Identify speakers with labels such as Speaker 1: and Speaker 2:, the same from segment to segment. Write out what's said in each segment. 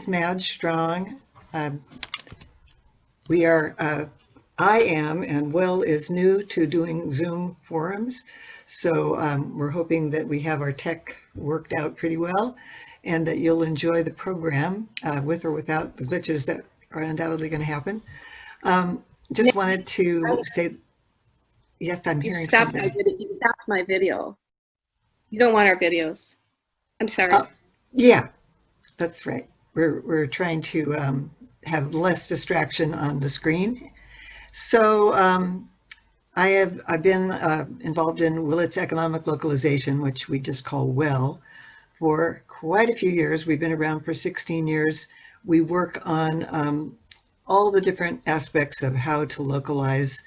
Speaker 1: Madge Strong. We are, I am, and Will is new to doing Zoom forums. So we're hoping that we have our tech worked out pretty well and that you'll enjoy the program with or without the glitches that are undoubtedly going to happen. Just wanted to say, yes, I'm hearing something.
Speaker 2: You stopped my video. You don't want our videos. I'm sorry.
Speaker 1: Yeah, that's right. We're trying to have less distraction on the screen. So I've been involved in Willits Economic Localization, which we just call WELL, for quite a few years. We've been around for 16 years. We work on all the different aspects of how to localize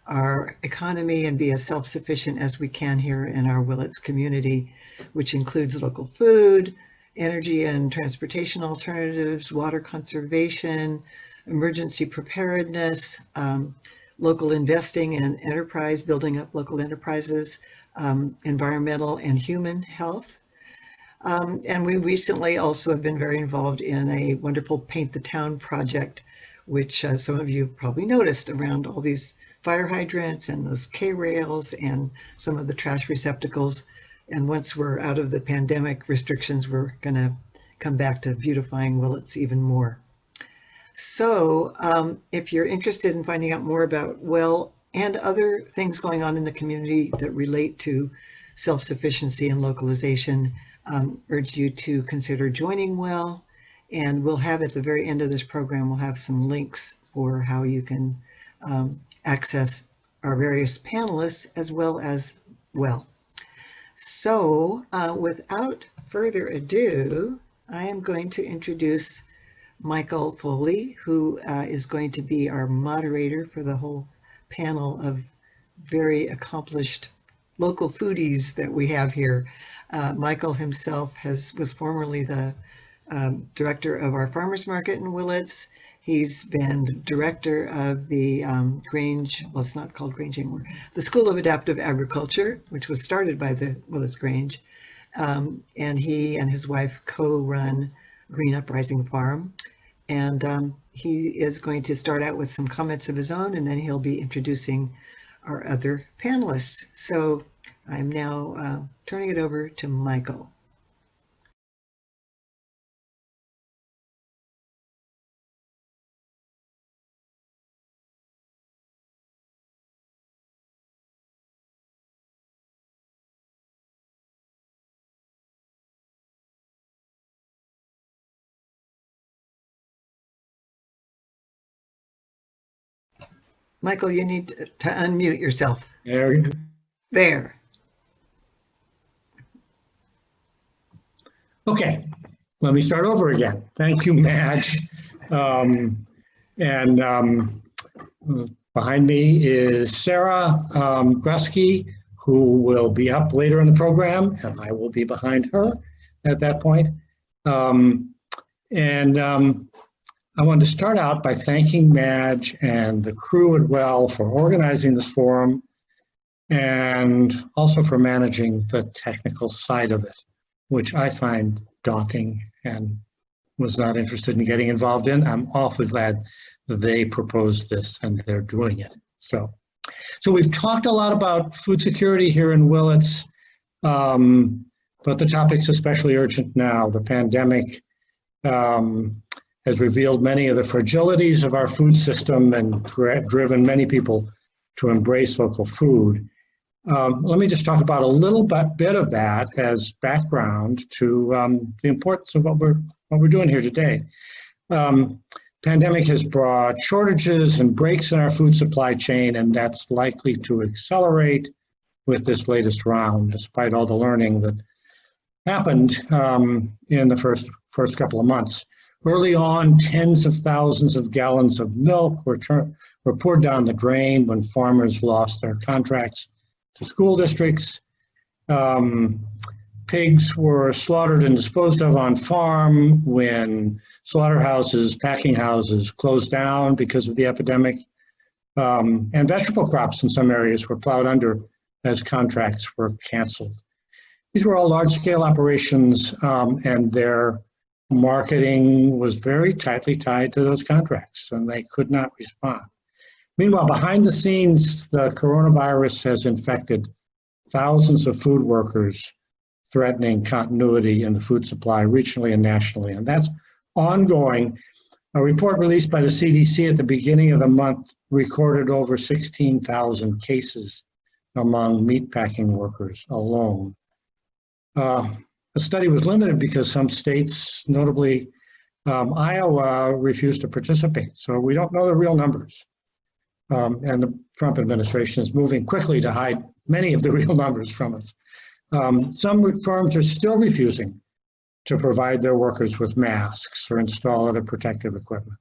Speaker 1: our economy and be as self-sufficient as we can here in our Willits community, which includes local food, energy and transportation alternatives, water conservation, emergency preparedness, local investing and enterprise, building up local enterprises, environmental and human health. And we recently also have been very involved in a wonderful Paint the Town project, which some of you probably noticed around all these fire hydrants and those K-rails and some of the trash receptacles. And once we're out of the pandemic restrictions, we're going to come back to beautifying Willits even more. So if you're interested in finding out more about WELL and other things going on in the community that relate to self-sufficiency and localization, urge you to consider joining WELL. And we'll have at the very end of this program, we'll have some links for how you can access our various panelists as well as WELL. So without further ado, I am going to introduce Michael Foley, who is going to be our moderator for the whole panel of very accomplished local foodies that we have here. Michael himself was formerly the director of our farmers market in Willits. He's been director of the Grange, well, it's not called Grange anymore, the School of Adaptive Agriculture, which was started by the Willits Grange. And he and his wife co-run Green Uprising Farm. And he is going to start out with some comments of his own, and then he'll be introducing our other panelists. So I'm now turning it over to Michael. Michael, you need to unmute yourself. There.
Speaker 3: Okay, let me start over again. Thank you, Madge. Behind me is Sara Grusky, who will be up later in the program, and I will be behind her at that point. I wanted to start out by thanking Madge and the crew at WELL for organizing this forum and also for managing the technical side of it, which I find daunting and was not interested in getting involved in. I'm awfully glad they proposed this and they're doing it. So we've talked a lot about food security here in Willits, but the topic's especially urgent now. The pandemic has revealed many of the fragilities of our food system and driven many people to embrace local food. Let me just talk about a little bit of that as background to the importance of what we're doing here today. Pandemic has brought shortages and breaks in our food supply chain, and that's likely to accelerate with this latest round, despite all the learning that happened in the first couple of months. Early on, tens of thousands of gallons of milk were poured down the drain when farmers lost their contracts to school districts. Pigs were slaughtered and disposed of on farm when slaughterhouses, packing houses closed down because of the epidemic. And vegetable crops in some areas were plowed under as contracts were canceled. These were all large-scale operations, and their marketing was very tightly tied to those contracts, and they could not respond. Meanwhile, behind the scenes, the coronavirus has infected thousands of food workers, threatening continuity in the food supply regionally and nationally, and that's ongoing. A report released by the CDC at the beginning of the month recorded over 16,000 cases among meatpacking workers alone. The study was limited because some states, notably Iowa, refused to participate. So we don't know the real numbers. And the Trump administration is moving quickly to hide many of the real numbers from us. Some firms are still refusing to provide their workers with masks or install other protective equipment.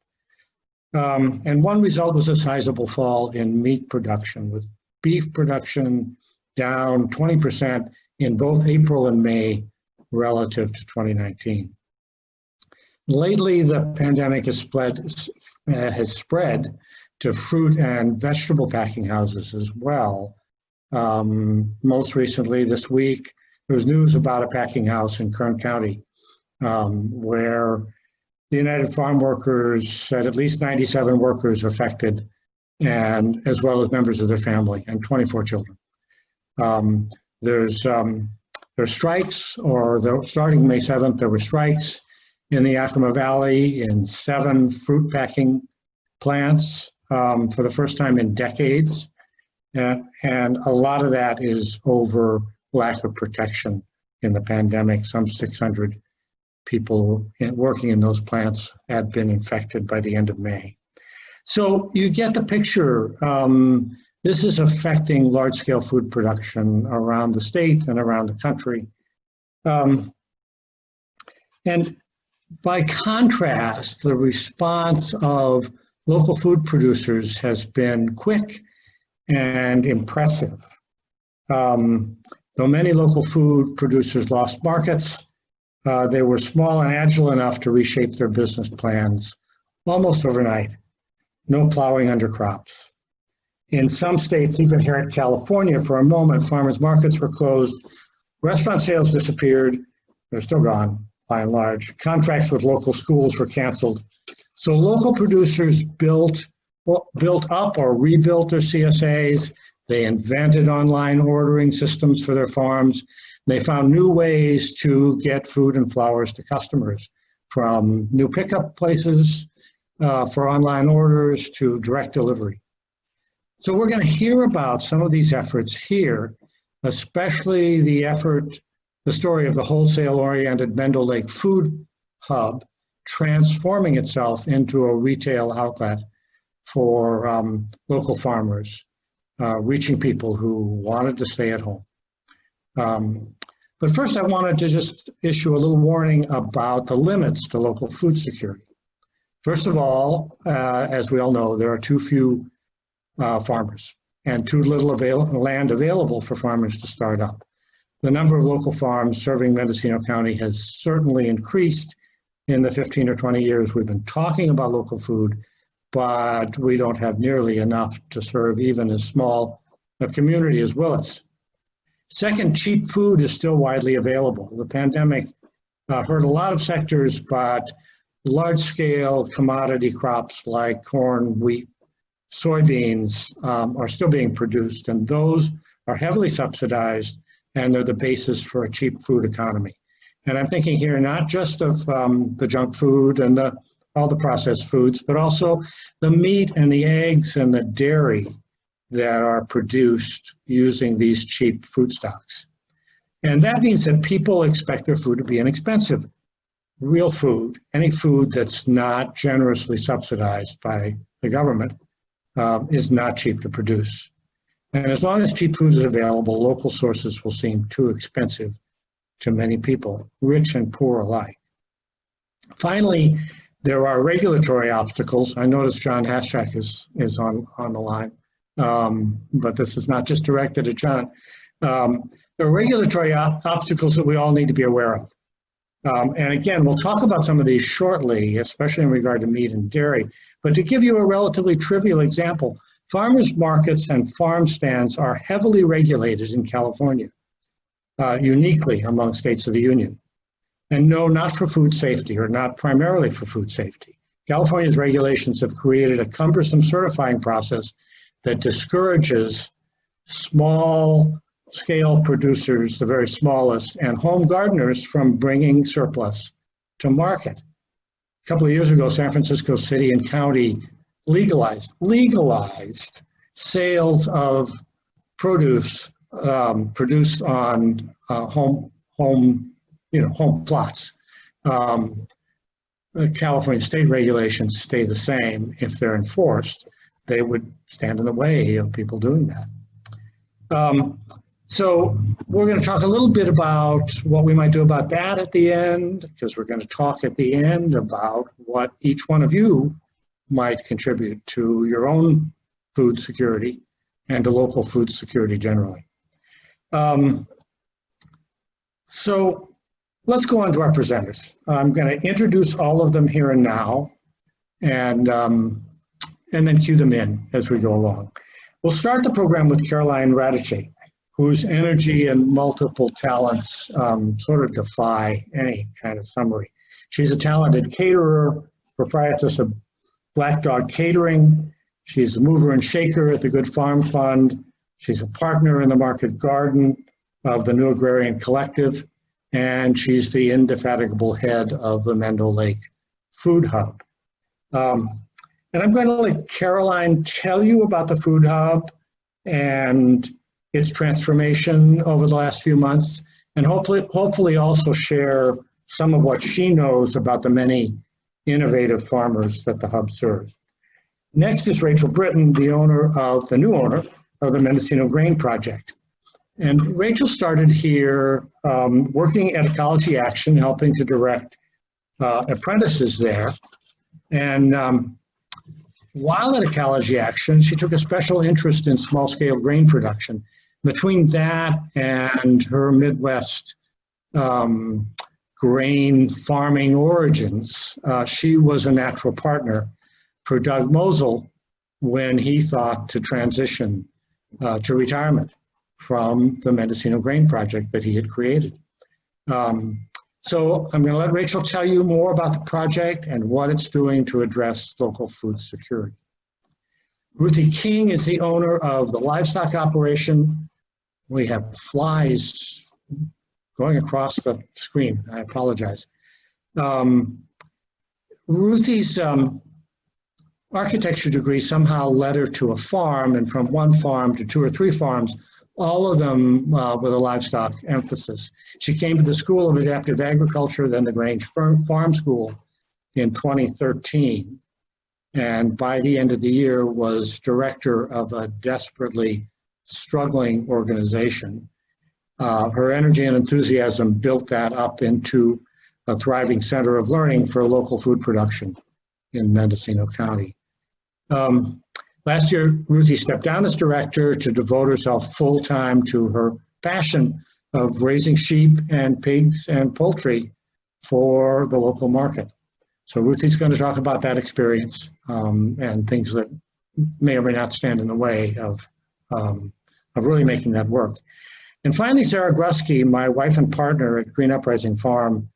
Speaker 3: And one result was a sizable fall in meat production, with beef production down 20% in both April and May relative to 2019. Lately, the pandemic has spread to fruit and vegetable packing houses as well. Most recently this week, there was news about a packing house in Kern County where the United Farm Workers said at least 97 workers affected, and as well as members of their family and 24 children. There's strikes, or starting May 7th, there were strikes in the Yakima Valley in 7 fruit packing plants for the first time in decades. And a lot of that is over lack of protection in the pandemic. Some 600 people working in those plants had been infected by the end of May. So you get the picture. This is affecting large-scale food production around the state and around the country. And by contrast, the response of local food producers has been quick and impressive. Though many local food producers lost markets, they were small and agile enough to reshape their business plans almost overnight. No plowing under crops. In some states, even here in California, for a moment, farmers markets were closed. Restaurant sales disappeared. They're still gone, by and large. Contracts with local schools were canceled. So local producers built up or rebuilt their CSAs. They invented online ordering systems for their farms. They found new ways to get food and flowers to customers, from new pickup places for online orders to direct delivery. So we're going to hear about some of these efforts here, especially the story of the wholesale-oriented Mendo Lake Food Hub transforming itself into a retail outlet for local farmers, reaching people who wanted to stay at home. But first, I wanted to just issue a little warning about the limits to local food security. First of all, as we all know, there are too few farmers and too little land available for farmers to start up. The number of local farms serving Mendocino County has certainly increased in the 15 or 20 years we've been talking about local food, but we don't have nearly enough to serve even as small a community as Willits. Second, cheap food is still widely available. The pandemic hurt a lot of sectors, but large-scale commodity crops like corn, wheat, soybeans are still being produced, and those are heavily subsidized, and they're the basis for a cheap food economy. And I'm thinking here not just of the junk food and all the processed foods, but also the meat and the eggs and the dairy that are produced using these cheap food stocks. And that means that people expect their food to be inexpensive. Real food, any food that's not generously subsidized by the government, is not cheap to produce. And as long as cheap food is available, local sources will seem too expensive to many people, rich and poor alike. Finally, there are regulatory obstacles. I notice John Haschak is on the line, but this is not just directed at John. There are regulatory obstacles that we all need to be aware of. And again, we'll talk about some of these shortly, especially in regard to meat and dairy. But to give you a relatively trivial example, farmers markets and farm stands are heavily regulated in California, uniquely among states of the Union. And no, not for food safety, or not primarily for food safety. California's regulations have created a cumbersome certifying process that discourages small scale producers, the very smallest, and home gardeners from bringing surplus to market. A couple of years ago, San Francisco City and County legalized sales of produce produced on home plots. The California state regulations stay the same. If they're enforced, they would stand in the way of people doing that. So we're going to talk a little bit about what we might do about that at the end, because we're going to talk at the end about what each one of you might contribute to your own food security and to local food security generally. So let's go on to our presenters. I'm going to introduce all of them here and now, and then cue them in as we go along. We'll start the program with Caroline Radichy, whose energy and multiple talents sort of defy any kind of summary. She's a talented caterer, proprietress of Black Dog Catering. She's a mover and shaker at the Good Farm Fund. She's a partner in the Market Garden of the New Agrarian Collective, and she's the indefatigable head of the Mendo Lake Food Hub. And I'm going to let Caroline tell you about the Food Hub and its transformation over the last few months, and hopefully also share some of what she knows about the many innovative farmers that the hub serves. Next is Rachel Britton, the new owner of the Mendocino Grain Project. And Rachel started here working at Ecology Action, helping to direct apprentices there. And while at Ecology Action, she took a special interest in small-scale grain production. Between that and her Midwest grain farming origins, she was a natural partner for Doug Mosel when he thought to transition to retirement from the Mendocino Grain Project that he had created. So I'm going to let Rachel tell you more about the project and what it's doing to address local food security. Ruthie King is the owner of the livestock operation. We have flies going across the screen. I apologize. Ruthie's architecture degree somehow led her to a farm, and from one farm to 2 or 3 farms, all of them with a livestock emphasis. She came to the School of Adaptive Agriculture, then the Grange Farm School in 2013. And by the end of the year was director of a desperately struggling organization. Her energy and enthusiasm built that up into a thriving center of learning for local food production in Mendocino County. Last year, Ruthie stepped down as director to devote herself full-time to her passion of raising sheep and pigs and poultry for the local market. So Ruthie's going to talk about that experience and things that may or may not stand in the way of really making that work. And finally, Sara Grusky, my wife and partner at Green Uprising Farm,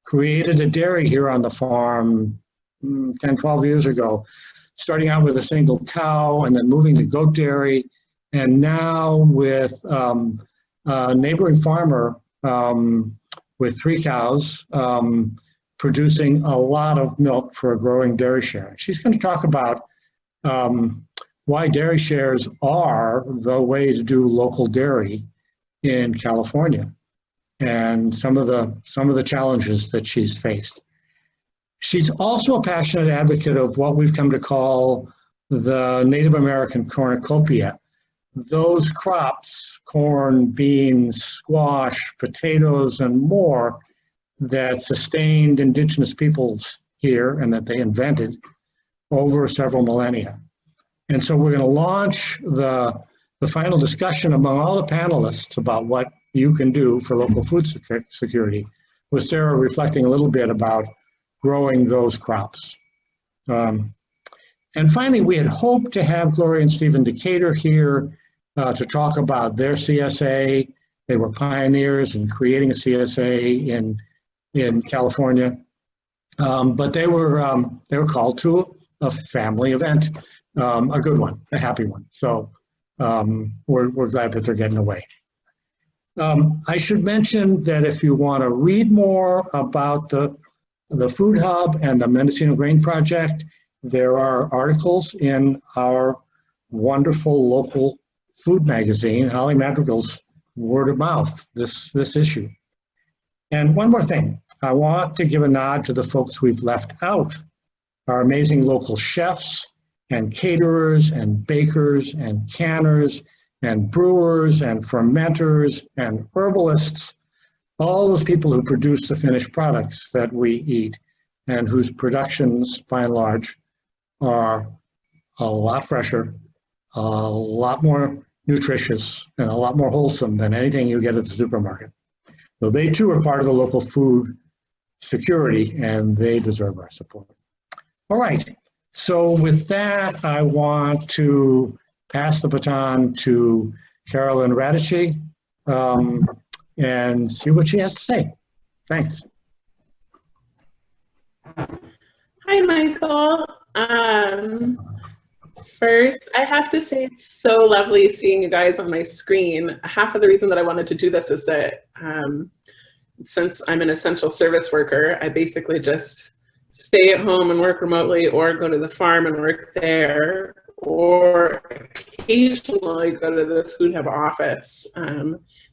Speaker 3: created a dairy here on the farm 10, 12 years ago, starting out with a single cow and then moving to goat dairy, and now with a neighboring farmer with 3 cows producing a lot of milk for a growing dairy share. She's going to talk about why dairy shares are the way to do local dairy in California and some of the challenges that she's faced. She's also a passionate advocate of what we've come to call the Native American cornucopia. Those crops, corn, beans, squash, potatoes, and more that sustained indigenous peoples here and that they invented over several millennia. And so we're going to launch the final discussion among all the panelists about what you can do for local food security, with Sara reflecting a little bit about growing those crops. And finally, we had hoped to have Gloria and Stephen Decatur here to talk about their CSA. They were pioneers in creating a CSA in in California. But they were called to a family event, a good one, a happy one. So we're glad that they're getting away. I should mention that if you want to read more about the Food Hub and the Mendocino Grain Project, there are articles in our wonderful local food magazine, Holly Madrigal's Word of Mouth, this issue. And one more thing, I want to give a nod to the folks we've left out, our amazing local chefs and caterers and bakers and canners and brewers and fermenters and herbalists, all those people who produce the finished products that we eat and whose productions, by and large, are a lot fresher, a lot more nutritious, and a lot more wholesome than anything you get at the supermarket. So they too are part of the local food security, and they deserve our support. All right, so with that, I want to pass the baton to Carolyn Radichy and see what she has to say. Thanks.
Speaker 4: Hi, Michael. First, I have to say it's so lovely seeing you guys on my screen. Half of the reason that I wanted to do this is that since I'm an essential service worker, I basically just stay at home and work remotely, or go to the farm and work there, or occasionally go to the Food Hub office.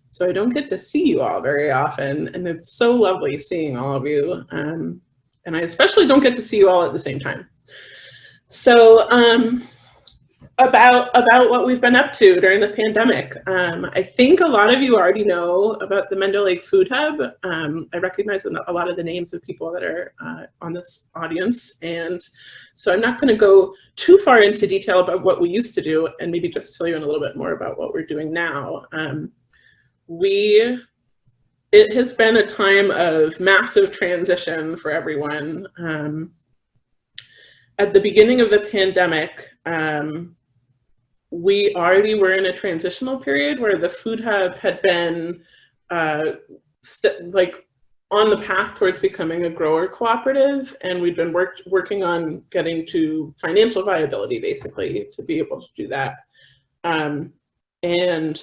Speaker 4: So I don't get to see you all very often, and it's so lovely seeing all of you. And I especially don't get to see you all at the same time. So about what we've been up to during the pandemic. I think a lot of you already know about the Mendo Lake Food Hub. I recognize a lot of the names of people that are on this audience, and so I'm not going to go too far into detail about what we used to do, and maybe just tell you a little bit more about what we're doing now. It has been a time of massive transition for everyone. At the beginning of the pandemic, we already were in a transitional period where the Food Hub had been like on the path towards becoming a grower cooperative, and we'd been working on getting to financial viability, basically, to be able to do that. And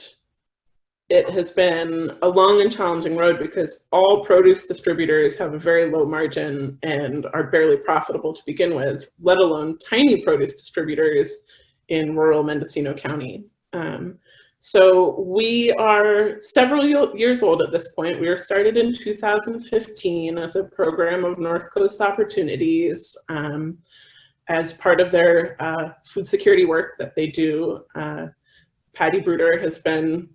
Speaker 4: it has been a long and challenging road because all produce distributors have a very low margin and are barely profitable to begin with, let alone tiny produce distributors in rural Mendocino County. So we are several years old at this point. We were started in 2015 as a program of North Coast Opportunities as part of their food security work that they do. Patty Bruder has been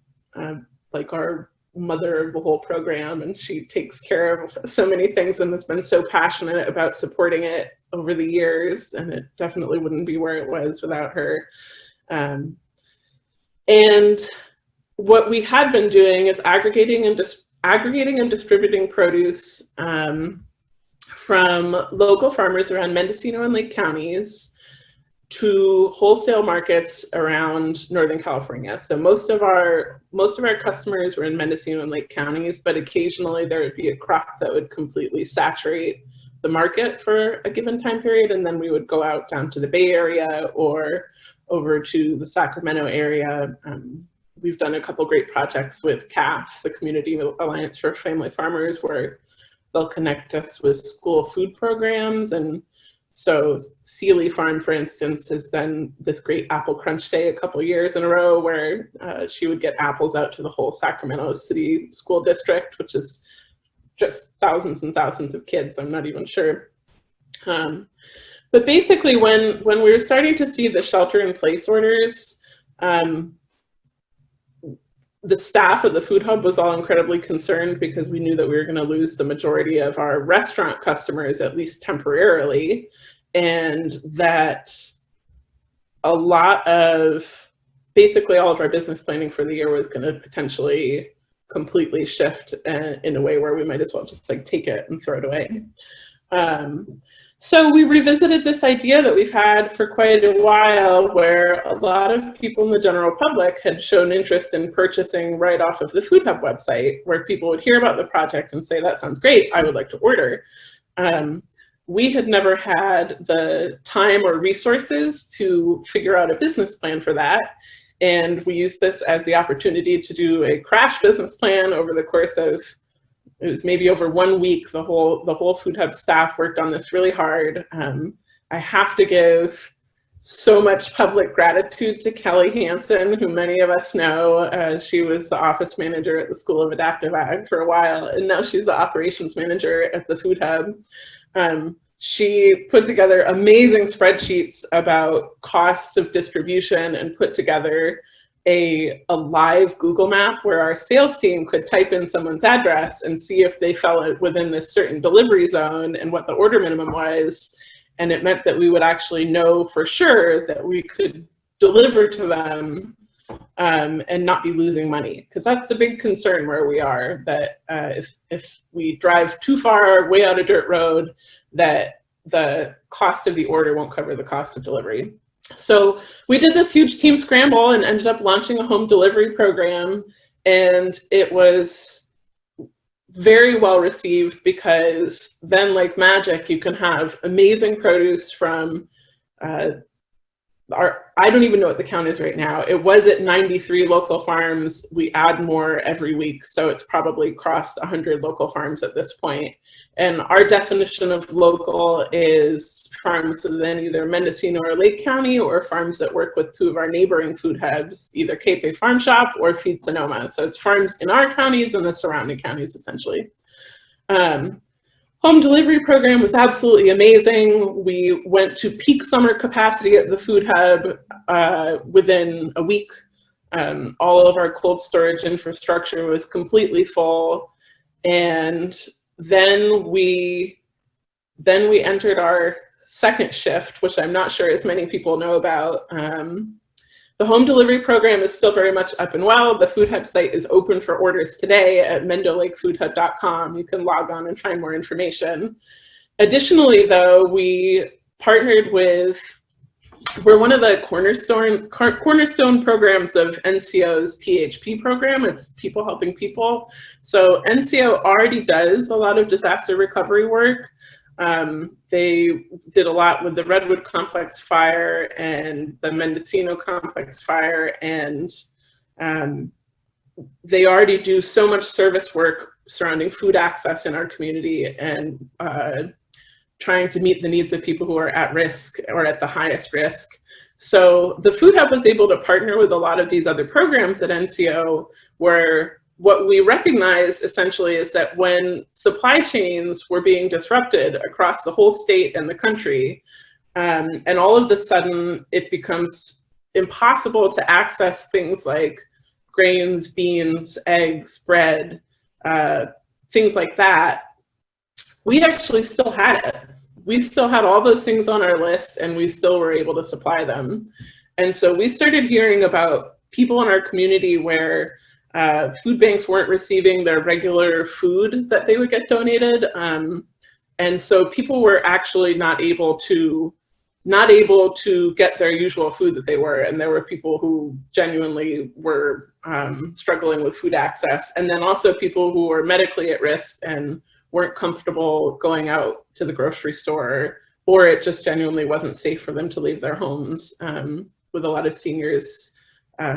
Speaker 4: like our mother of the whole program, and she takes care of so many things and has been so passionate about supporting it over the years, and it definitely wouldn't be where it was without her. And what we had been doing is aggregating and distributing produce from local farmers around Mendocino and Lake counties to wholesale markets around Northern California. So most of our customers were in Mendocino and Lake counties, but occasionally there would be a crop that would completely saturate the market for a given time period, and then we would go out down to the Bay Area or over to the Sacramento area. We've done a couple great projects with CAF, the Community Alliance for Family Farmers, where they'll connect us with school food programs. And so Sealy Farm, for instance, has done this great Apple Crunch Day a couple years in a row where she would get apples out to the whole Sacramento City School District, which is just thousands and thousands of kids, I'm not even sure. But basically when we were starting to see the shelter-in-place orders, the staff of the Food Hub was all incredibly concerned because we knew that we were going to lose the majority of our restaurant customers, at least temporarily, and that a lot of, basically all of our business planning for the year was going to potentially completely shift in a way where we might as well just like take it and throw it away. So we revisited this idea that we've had for quite a while, where a lot of people in the general public had shown interest in purchasing right off of the Food Hub website, where people would hear about the project and say, that sounds great, I would like to order. We had never had the time or resources to figure out a business plan for that. And we used this as the opportunity to do a crash business plan over the course of, it was maybe over 1 week. The whole Food Hub staff worked on this really hard. I have to give so much public gratitude to Kelly Hansen, who many of us know. She was the office manager at the School of Adaptive Ag for a while, and now she's the operations manager at the Food Hub. She put together amazing spreadsheets about costs of distribution and put together a live Google map where our sales team could type in someone's address and see if they fell within this certain delivery zone and what the order minimum was. And it meant that we would actually know for sure that we could deliver to them and not be losing money. Because that's the big concern where we are, that if we drive too far way out a dirt road, that the cost of the order won't cover the cost of delivery. So we did this huge team scramble and ended up launching a home delivery program, and it was very well received, because then, like magic, you can have amazing produce from I don't even know what the count is right now. It was at 93 local farms. We add more every week, so it's probably crossed 100 local farms at this point. And our definition of local is farms within either Mendocino or Lake County, or farms that work with two of our neighboring food hubs, either Cape Farm Shop or Feed Sonoma. So it's farms in our counties and the surrounding counties, essentially. Home delivery program was absolutely amazing. We went to peak summer capacity at the Food Hub within a week. All of our cold storage infrastructure was completely full. And then we entered our second shift, which I'm not sure as many people know about. The home delivery program is still very much up and well. The Food Hub site is open for orders today at mendoLakeFoodHub.com. You can log on and find more information. Additionally, though, we partnered with, we're one of the cornerstone programs of NCO's PHP program. It's People Helping People. So NCO already does a lot of disaster recovery work. They did a lot with the Redwood complex fire and the Mendocino complex fire, and they already do so much service work surrounding food access in our community and trying to meet the needs of people who are at risk or at the highest risk. So the Food Hub was able to partner with a lot of these other programs at NCO, where what we recognized essentially is that when supply chains were being disrupted across the whole state and the country, and all of a sudden it becomes impossible to access things like grains, beans, eggs, bread, things like that, we actually still had it. We still had all those things on our list, and we still were able to supply them. And so we started hearing about people in our community where food banks weren't receiving their regular food that they would get donated. And so people were actually not able to get their usual food that they were. And there were people who genuinely were struggling with food access. And then also people who were medically at risk and weren't comfortable going out to the grocery store, or it just genuinely wasn't safe for them to leave their homes, with a lot of seniors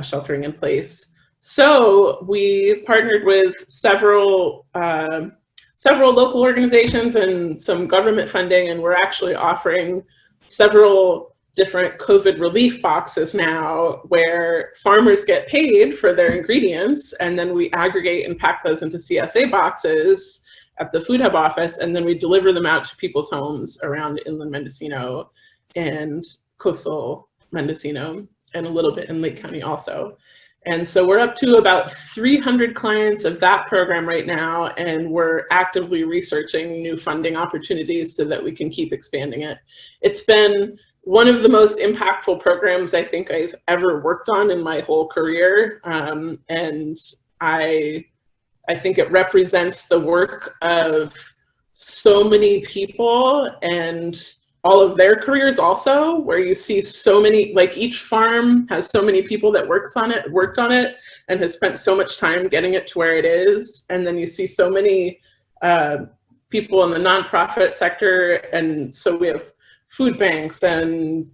Speaker 4: sheltering in place. So we partnered with several local organizations and some government funding, and we're actually offering several different COVID relief boxes now, where farmers get paid for their ingredients, and then we aggregate and pack those into CSA boxes at the Food Hub office, and then we deliver them out to people's homes around inland Mendocino and coastal Mendocino, and a little bit in Lake County also. And so we're up to about 300 clients of that program right now, and we're actively researching new funding opportunities so that we can keep expanding it. It's been one of the most impactful programs I think I've ever worked on in my whole career, and I think it represents the work of so many people and all of their careers also, where you see so many, like each farm has so many people that worked on it and has spent so much time getting it to where it is. And then you see so many people in the nonprofit sector. And so we have food banks and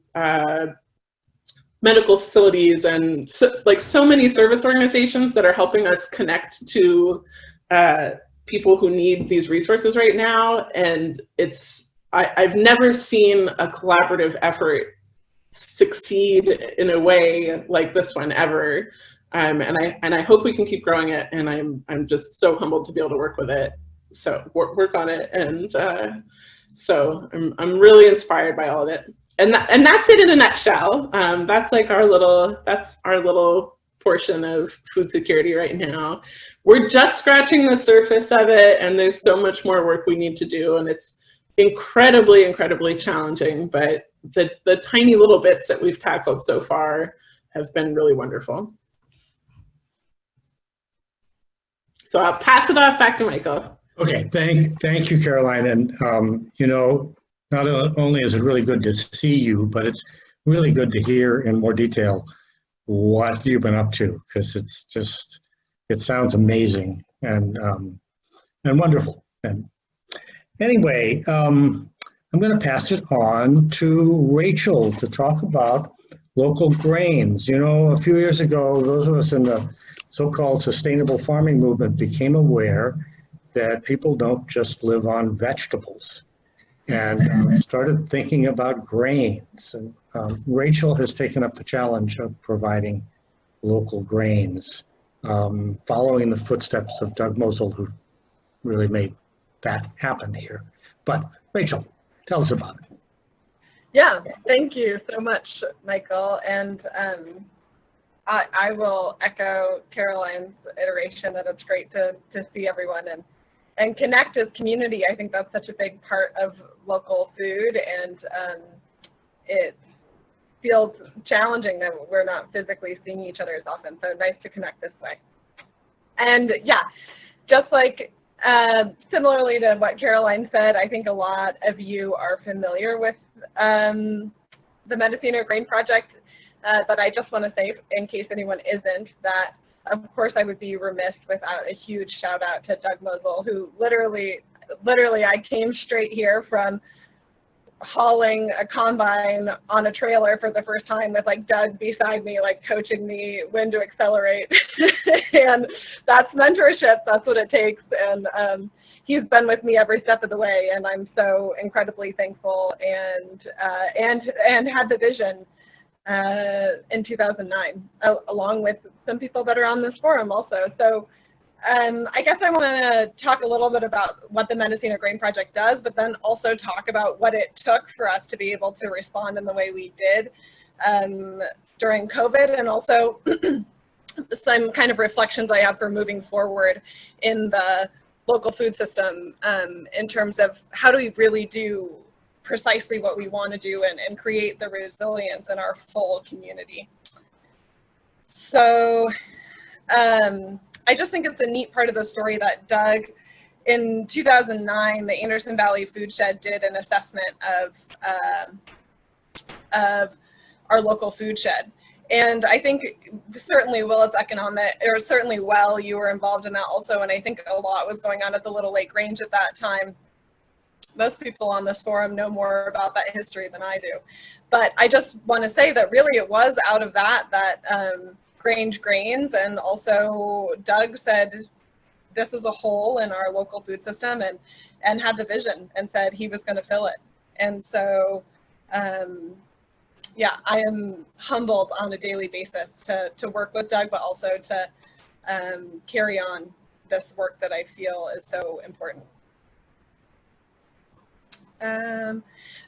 Speaker 4: medical facilities and so many service organizations that are helping us connect to people who need these resources right now. And I've never seen a collaborative effort succeed in a way like this one ever. And I hope we can keep growing it. And I'm just so humbled to be able to work with it. So work on it. And so I'm really inspired by all of it. And that's it in a nutshell. That's like our little portion of food security right now. We're just scratching the surface of it, and there's so much more work we need to do, and it's incredibly, incredibly challenging, but the tiny little bits that we've tackled so far have been really wonderful. So I'll pass it off back to Michael.
Speaker 3: Okay, thank you, Caroline. And you know, not only is it really good to see you, but it's really good to hear in more detail what you've been up to, because it sounds amazing and wonderful. And anyway, I'm going to pass it on to Rachel to talk about local grains. You know, a few years ago, those of us in the so-called sustainable farming movement became aware that people don't just live on vegetables, and started thinking about grains. And Rachel has taken up the challenge of providing local grains, following the footsteps of Doug Mosel, who really made that happen here. But Rachel, tell us about it.
Speaker 5: Yeah, thank you so much, Michael. And I will echo Caroline's iteration that it's great to see everyone and connect as community. I think that's such a big part of local food, and it feels challenging that we're not physically seeing each other as often. So nice to connect this way. And yeah, just like similarly to what Caroline said, I think a lot of you are familiar with the Mendocino Grain Project, but I just want to say, in case anyone isn't, that of course I would be remiss without a huge shout out to Doug Mosel, who literally I came straight here from hauling a combine on a trailer for the first time with like Doug beside me, like coaching me when to accelerate. And that's mentorship, that's what it takes. And he's been with me every step of the way, and I'm so incredibly thankful, and had the vision in 2009, along with some people that are on this forum also. So I guess I want to talk a little bit about what the Mendocino Grain Project does, but then also talk about what it took for us to be able to respond in the way we did during COVID, and also some kind of reflections I have for moving forward in the local food system in terms of how do we really do precisely what we want to do and create the resilience in our full community. So I just think it's a neat part of the story that Doug, in 2009, the Anderson Valley Food Shed did an assessment of our local food shed. And I think certainly Willits Economic, or certainly you were involved in that also, and I think a lot was going on at the Little Lake Grange at that time. Most people on this forum know more about that history than I do. But I just want to say that really it was out of that Grange Grains, and also Doug said this is a hole in our local food system, and had the vision and said he was going to fill it. And so yeah, I am humbled on a daily basis to work with Doug, but also to carry on this work that I feel is so important.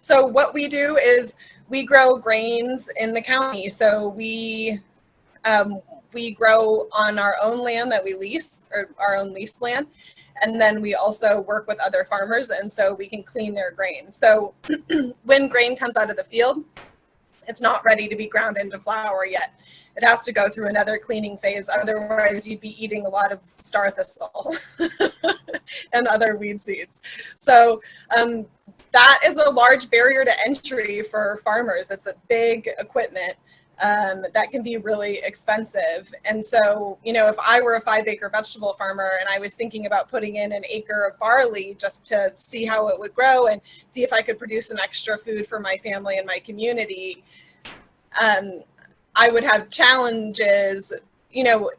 Speaker 5: So what we do is we grow grains in the county. So we grow on our own land that we lease, or our own leased land. And then we also work with other farmers, and so we can clean their grain. So when grain comes out of the field,
Speaker 6: It's not ready to be ground into flour yet. It has to go through another cleaning phase. Otherwise, you'd be eating a lot of star thistle and other weed seeds. So that is a large barrier to entry for farmers. It's a big equipment that can be really expensive. And so, you know, if I were a 5-acre vegetable farmer and I was thinking about putting in an acre of barley just to see how it would grow and see if I could produce some extra food for my family and my community, I would have challenges. You know,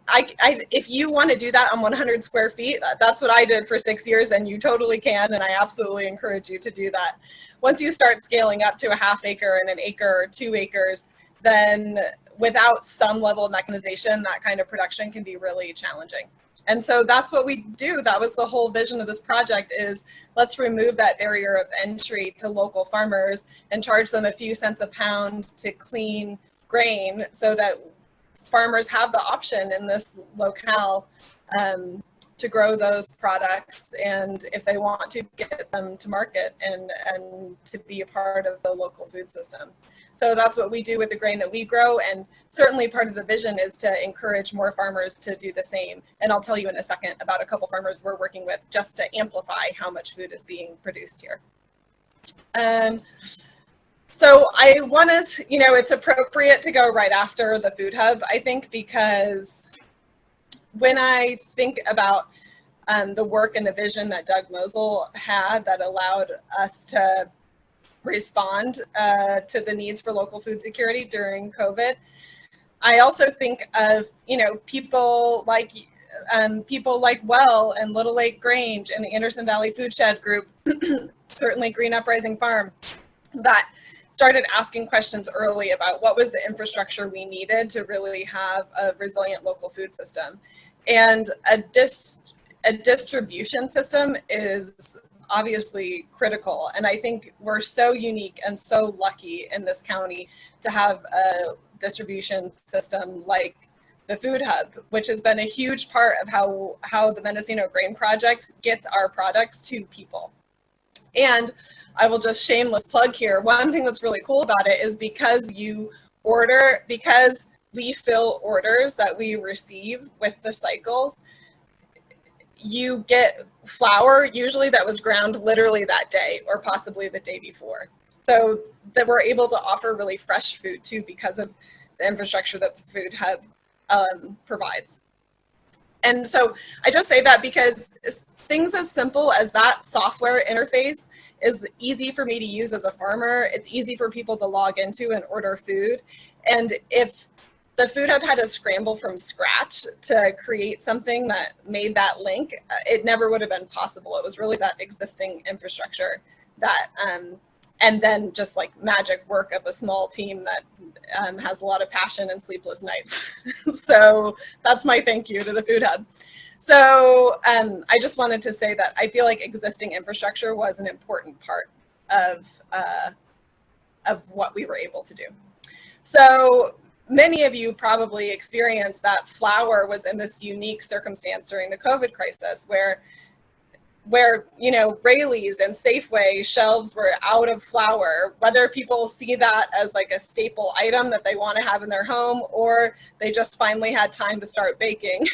Speaker 6: if you want to do that on 100 square feet, that's what I did for 6 years, and you totally can, and I absolutely encourage you to do that. Once you start scaling up to a 1/2 acre and an acre or 2 acres, then without some level of mechanization, that kind of production can be really challenging. And so that's what we do. That was the whole vision of this project, is let's remove that barrier of entry to local farmers and charge them a few cents a pound to clean grain, so that farmers have the option in this locale to grow those products, and if they want to get them to market and to be a part of the local food system. So that's what we do with the grain that we grow, and certainly part of the vision is to encourage more farmers to do the same. And I'll tell you in a second about a couple farmers we're working with just to amplify how much food is being produced here. So I want to, you know, it's appropriate to go right after the food hub, I think, because when I think about the work and the vision that Doug Mosel had that allowed us to respond to the needs for local food security during COVID, I also think of, you know, people like Well and Little Lake Grange and the Anderson Valley Food Shed Group, certainly Green Uprising Farm, that started asking questions early about what was the infrastructure we needed to really have a resilient local food system. And a distribution system is obviously critical. And I think we're so unique and so lucky in this county to have a distribution system like the Food Hub, which has been a huge part of how the Mendocino Grain Project gets our products to people. And I will just shameless plug here. One thing that's really cool about it is because we fill orders that we receive with the cycles, you get flour usually that was ground literally that day or possibly the day before. So that we're able to offer really fresh food too because of the infrastructure that the Food Hub provides. And so I just say that because things as simple as that software interface is easy for me to use as a farmer. It's easy for people to log into and order food. And if the Food Hub had to scramble from scratch to create something that made that link, it never would have been possible. It was really that existing infrastructure that, and then just like magic work of a small team that has a lot of passion and sleepless nights. So that's my thank you to the Food Hub. So I just wanted to say that I feel like existing infrastructure was an important part of what we were able to do. So many of you probably experienced that flour was in this unique circumstance during the COVID crisis where you know, Rayleigh's and Safeway shelves were out of flour, whether people see that as like a staple item that they want to have in their home, or they just finally had time to start baking.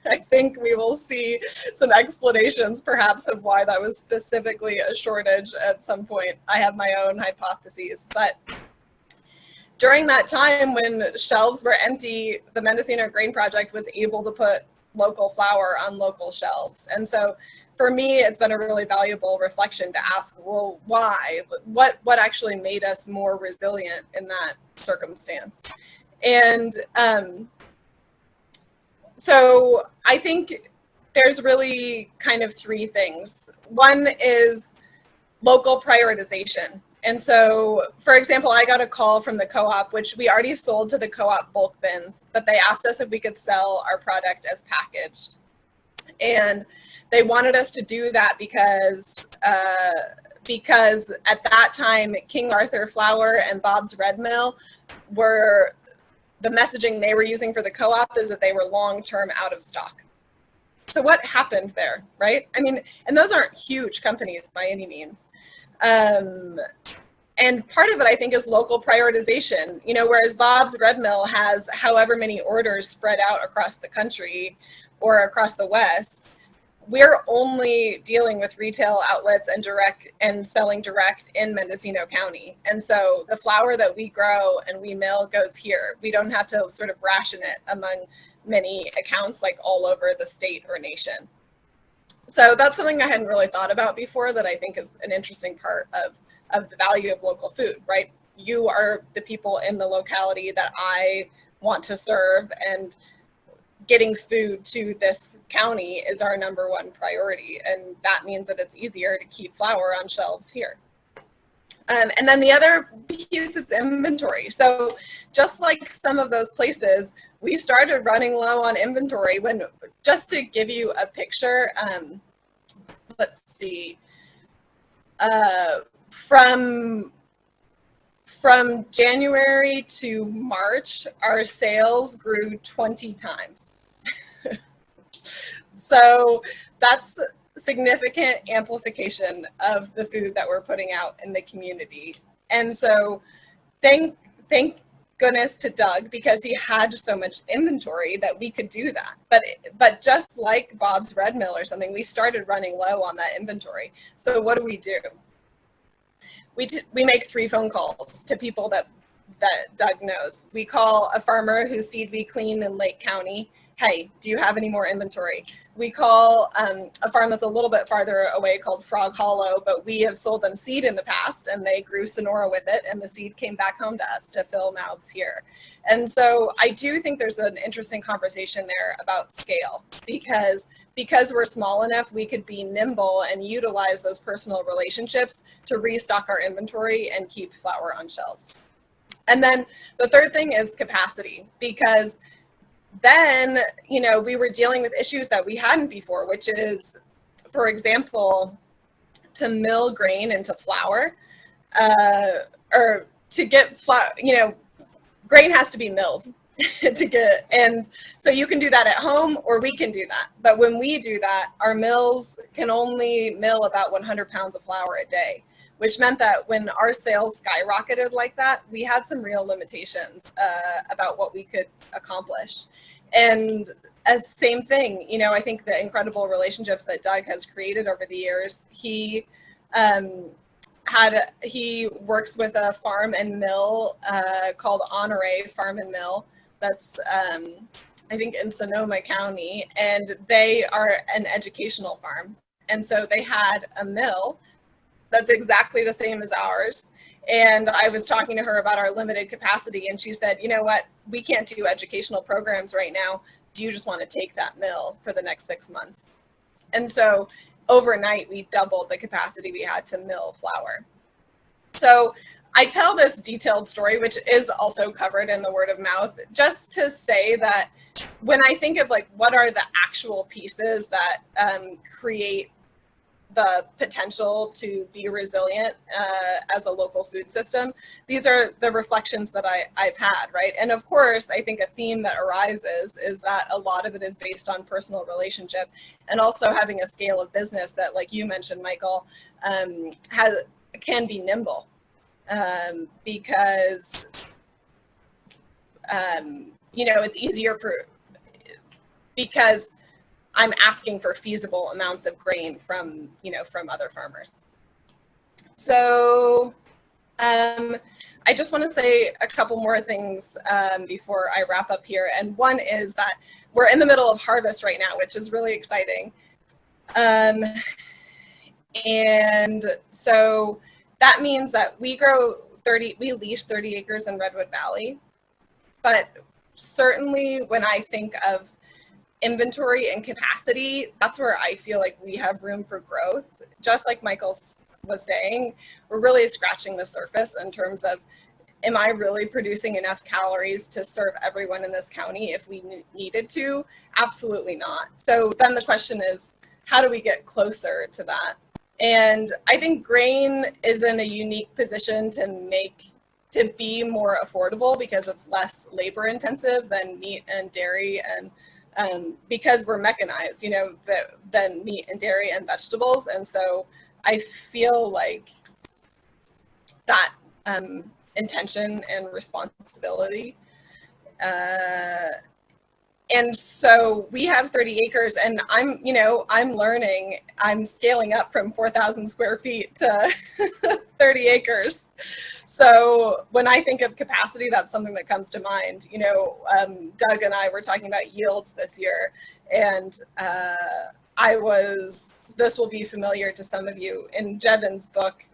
Speaker 6: I think we will see some explanations perhaps of why that was specifically a shortage at some point. I have my own hypotheses, but during that time when shelves were empty, the Mendocino Grain Project was able to put local flour on local shelves. And so for me, it's been a really valuable reflection to ask, well, why? What actually made us more resilient in that circumstance? And so I think there's really kind of three things. One is local prioritization. And so, for example, I got a call from the co-op, which we already sold to the co-op bulk bins, but they asked us if we could sell our product as packaged. And they wanted us to do that because at that time, King Arthur Flour and Bob's Red Mill were, the messaging they were using for the co-op is that they were long-term out of stock. So what happened there, right? I mean, and those aren't huge companies by any means. And And part of it, I think, is local prioritization. You know, whereas Bob's Red Mill has however many orders spread out across the country or across the West, we're only dealing with retail outlets and selling direct in Mendocino County. And so the flour that we grow and we mill goes here. We don't have to sort of ration it among many accounts like all over the state or nation. So that's something I hadn't really thought about before that I think is an interesting part of the value of local food, right? You are the people in the locality that I want to serve, and getting food to this county is our #1 priority. And that means that it's easier to keep flour on shelves here. And then the other piece is inventory. So just like some of those places, we started running low on inventory when, just to give you a picture, let's see, from January to March, our sales grew 20 times. So that's significant amplification of the food that we're putting out in the community. And so thank goodness to Doug, because he had so much inventory that we could do that. But just like Bob's Red Mill or something, we started running low on that inventory. So what do? We make 3 phone calls to people that Doug knows. We call a farmer whose seed we clean in Lake County. Hey, do you have any more inventory? We call a farm that's a little bit farther away called Frog Hollow, but we have sold them seed in the past, and they grew Sonora with it, and the seed came back home to us to fill mouths here. And so I do think there's an interesting conversation there about scale, because we're small enough, we could be nimble and utilize those personal relationships to restock our inventory and keep flour on shelves. And then the third thing is capacity, because then, you know, we were dealing with issues that we hadn't before, which is, for example, to mill grain into flour, or to get flour, you know, grain has to be milled to get, and so you can do that at home or we can do that. But when we do that, our mills can only mill about 100 pounds of flour a day, which meant that when our sales skyrocketed like that, we had some real limitations about what we could accomplish. And as same thing, you know, I think the incredible relationships that Doug has created over the years, he works with a farm and mill called Honore Farm and Mill that's I think in Sonoma County, and they are an educational farm. And so they had a mill that's exactly the same as ours. And I was talking to her about our limited capacity, and she said, you know what, we can't do educational programs right now. Do you just want to take that mill for the next 6 months? And so overnight, we doubled the capacity we had to mill flour. So I tell this detailed story, which is also covered in the word of mouth, just to say that when I think of like, what are the actual pieces that create the potential to be resilient as a local food system, these are the reflections that I've had, right? And of course, I think a theme that arises is that a lot of it is based on personal relationship, and also having a scale of business that, like you mentioned, Michael, can be nimble, because you know, it's easier because I'm asking for feasible amounts of grain from, you know, from other farmers. So I just want to say a couple more things before I wrap up here. And one is that we're in the middle of harvest right now, which is really exciting. And so that means that we lease 30 acres in Redwood Valley. But certainly when I think of inventory and capacity, that's where I feel like we have room for growth. Just like Michael was saying, we're really scratching the surface in terms of, am I really producing enough calories to serve everyone in this county if we needed to? Absolutely not. So then the question is, how do we get closer to that? And I think grain is in a unique position to be more affordable because it's less labor intensive than meat and dairy, and because we're mechanized, you know, than meat and dairy and vegetables. And so I feel like that intention and responsibility. And so we have 30 acres, and I'm learning, I'm scaling up from 4,000 square feet to 30 acres. So when I think of capacity, that's something that comes to mind. Doug and I were talking about yields this year, and this will be familiar to some of you. In Jevon's book,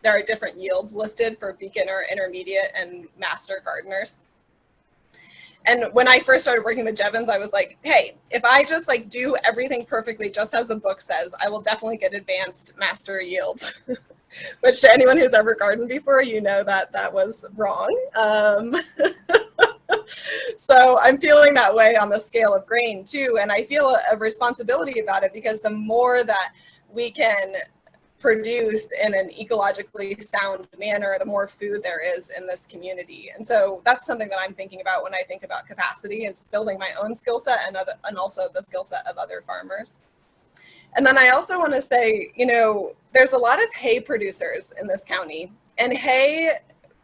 Speaker 6: there are different yields listed for beginner, intermediate, and master gardeners. And when I first started working with Jevons, I was like, hey, if I just do everything perfectly, just as the book says, I will definitely get advanced master yields. Which to anyone who's ever gardened before, that was wrong. So I'm feeling that way on the scale of grain too. And I feel a responsibility about it, because the more that we can produce in an ecologically sound manner, the more food there is in this community. And so that's something that I'm thinking about when I think about capacity. It's building my own skill set and also the skill set of other farmers. And then I also want to say, there's a lot of hay producers in this county, and hay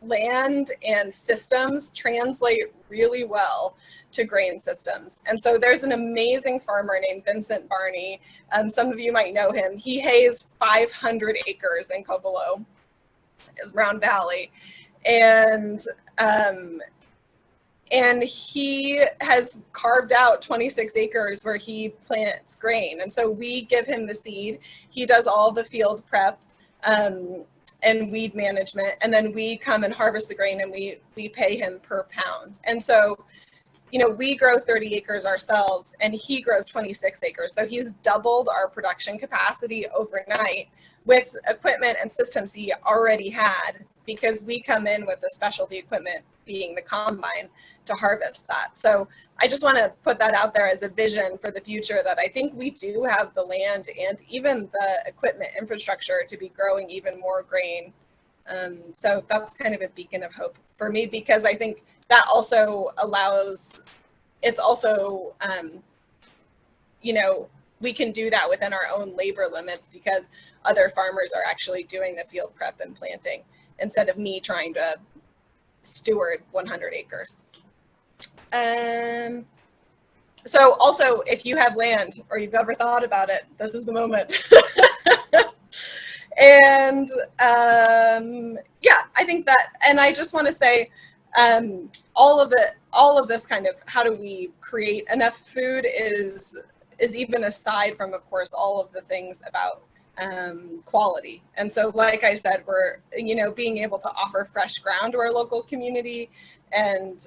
Speaker 6: land and systems translate really well to grain systems. And so there's an amazing farmer named Vincent Barney. Some of you might know him. He hays 500 acres in Covelo, Round Valley. And he has carved out 26 acres where he plants grain. And so we give him the seed. He does all the field prep and weed management. And then we come and harvest the grain, and we pay him per pound. And so, we grow 30 acres ourselves, and he grows 26 acres. So he's doubled our production capacity overnight with equipment and systems he already had, because we come in with the specialty equipment, being the combine, to harvest that. So I just want to put that out there as a vision for the future, that I think we do have the land and even the equipment infrastructure to be growing even more grain. So that's kind of a beacon of hope for me, because I think that also allows, it's also, we can do that within our own labor limits, because other farmers are actually doing the field prep and planting instead of me trying to steward 100 acres. So also, if you have land or you've ever thought about it, this is the moment. And yeah, I think that, and I just want to say, all of this kind of, how do we create enough food is even aside from, of course, all of the things about quality. And so, like I said, we're, being able to offer fresh ground to our local community, and